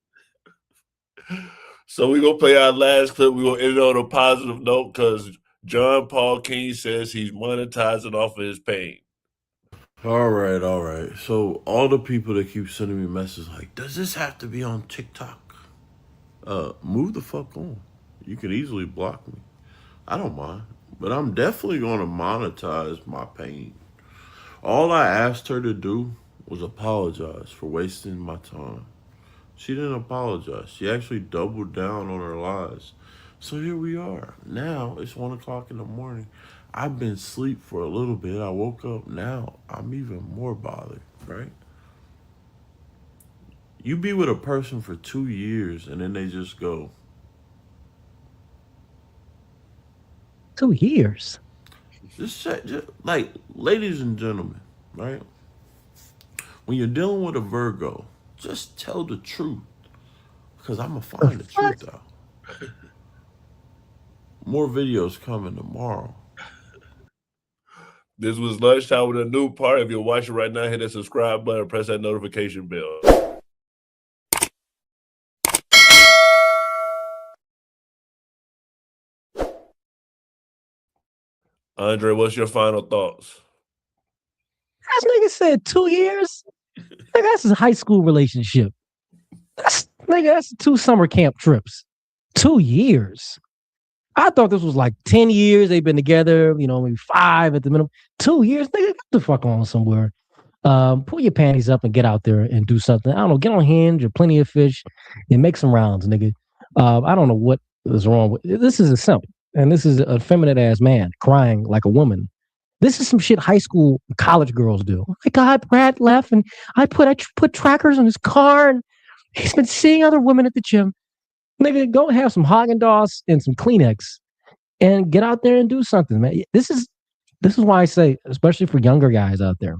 S3: So we're gonna play our last clip. We're gonna end it on a positive note because John Paul King says he's monetizing off of his pain.
S19: All right. So all the people that keep sending me messages like, does this have to be on TikTok? Move the fuck on. You can easily block me. I don't mind. But I'm definitely going to monetize my pain. All I asked her to do was apologize for wasting my time. She didn't apologize. She actually doubled down on her lies. So here we are. Now it's 1 o'clock in the morning. I've been asleep for a little bit. I woke up. Now I'm even more bothered, right? You be with a person for 2 years and then they just go.
S18: 2 years.
S19: Just like, ladies and gentlemen, right? When you're dealing with a Virgo, just tell the truth. Because I'm going to find the truth out. More videos coming tomorrow.
S3: This was Lunchtime with a New Party. If you're watching right now, hit that subscribe button, press that notification bell. Andre, what's your final thoughts?
S18: This nigga said 2 years? Nigga, that's a high school relationship. That's 2 summer camp trips. 2 years. I thought this was like 10 years they've been together, maybe 5 at the minimum. 2 years? Nigga, get the fuck on somewhere. Pull your panties up and get out there and do something. I don't know, get on Hinge or Plenty of Fish and make some rounds, nigga. I don't know what is wrong with this. Is a simp, and this is a feminine ass man crying like a woman. This is some shit high school, college girls do. Oh my God, Brad left, and I put trackers on his car, and he's been seeing other women at the gym. Nigga, go have some Haagen-Dazs and some Kleenex, and get out there and do something, man. This is why I say, especially for younger guys out there,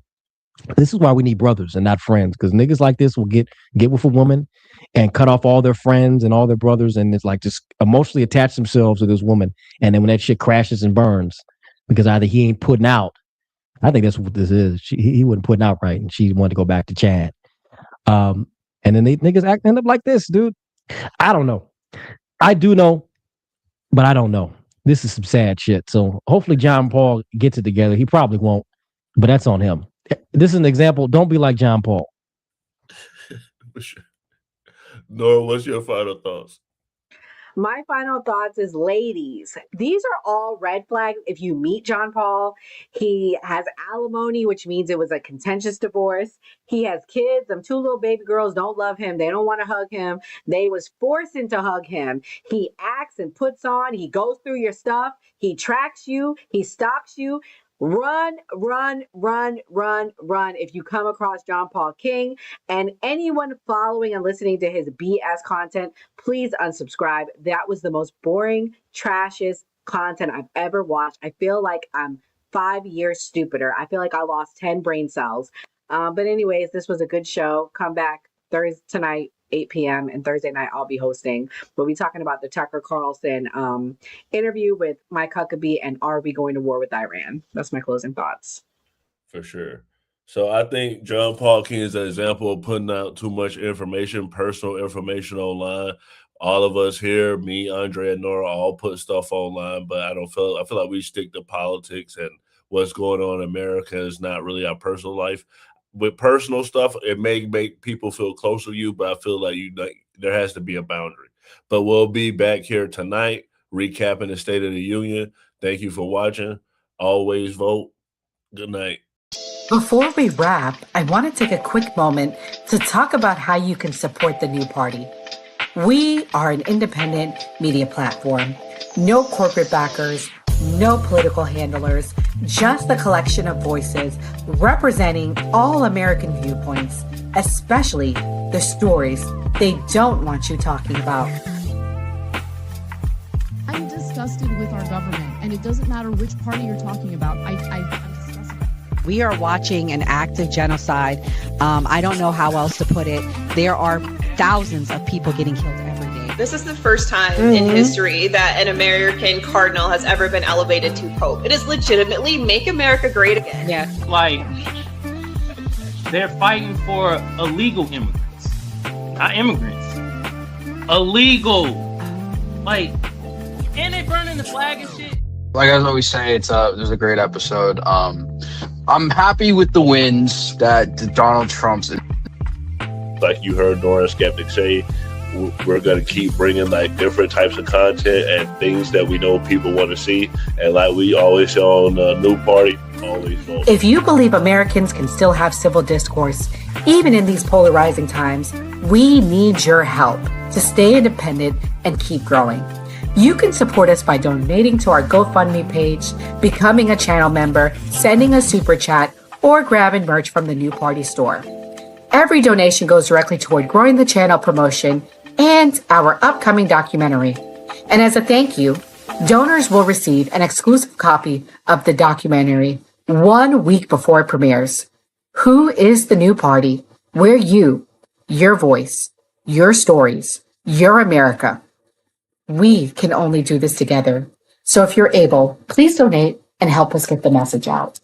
S18: this is why we need brothers and not friends, because niggas like this will get with a woman and cut off all their friends and all their brothers, and it's like just emotionally attach themselves to this woman, and then when that shit crashes and burns, because either he ain't putting out, I think that's what this is. He wasn't putting out right, and she wanted to go back to Chad. And then they niggas end up like this, dude. I don't know. I do know, but I don't know. This is some sad shit. So hopefully John Paul gets it together. He probably won't, but that's on him. This is an example. Don't be like John Paul.
S3: For sure. Nora, what's your final thoughts?
S17: My final thoughts is, ladies, these are all red flags. If you meet John Paul, he has alimony, which means it was a contentious divorce. He has kids. Them 2 little baby girls don't love him. They don't want to hug him. They was forcing to hug him. He acts and puts on. He goes through your stuff. He tracks you. He stalks you. Run, run, run, run, run. If you come across John Paul King and anyone following and listening to his BS content, please unsubscribe. That was the most boring, trashiest content I've ever watched. I feel like I'm 5 years stupider. I feel like I lost 10 brain cells. But anyways, this was a good show. Come back Thursday tonight, 8 p.m. and Thursday night I'll be hosting. We'll be talking about the Tucker Carlson interview with Mike Huckabee and are we going to war with Iran? That's my closing thoughts.
S3: For sure. So I think John Paul King is an example of putting out too much information, personal information online. All of us here, me, Andre, and Nora, all put stuff online, but I feel like we stick to politics and what's going on in America is not really our personal life. With personal stuff, it may make people feel close to you, but I feel like there has to be a boundary. But we'll be back here tonight, recapping the State of the Union. Thank you for watching. Always vote. Good night.
S9: Before we wrap, I want to take a quick moment to talk about how you can support the new party. We are an independent media platform. No corporate backers, no political handlers, just a collection of voices representing all American viewpoints, especially the stories they don't want you talking about.
S10: I'm disgusted with our government, and it doesn't matter which party you're talking about. I'm disgusted.
S17: We are watching an active genocide. I don't know how else to put it. There are thousands of people getting killed every day.
S23: This is the first time in history that an American cardinal has ever been elevated to Pope. It is legitimately make America great again.
S17: Yeah.
S24: Like, they're fighting for illegal immigrants, not immigrants. Illegal. Like, and they burning the flag and shit.
S25: Like I always say, it was a great episode. I'm happy with the wins that Donald Trump's.
S3: Like you heard Nora Skeptic say, we're going to keep bringing like different types of content and things that we know people want to see. And like we always say on the New Party, all these folks.
S9: If you believe Americans can still have civil discourse, even in these polarizing times, we need your help to stay independent and keep growing. You can support us by donating to our GoFundMe page, becoming a channel member, sending a super chat, or grabbing merch from the New Party store. Every donation goes directly toward growing the channel promotion and our upcoming documentary. And as a thank you, donors will receive an exclusive copy of the documentary 1 week before it premieres. Who is the New Party? We're you, your voice, your stories, your America. We can only do this together. So if you're able, please donate and help us get the message out.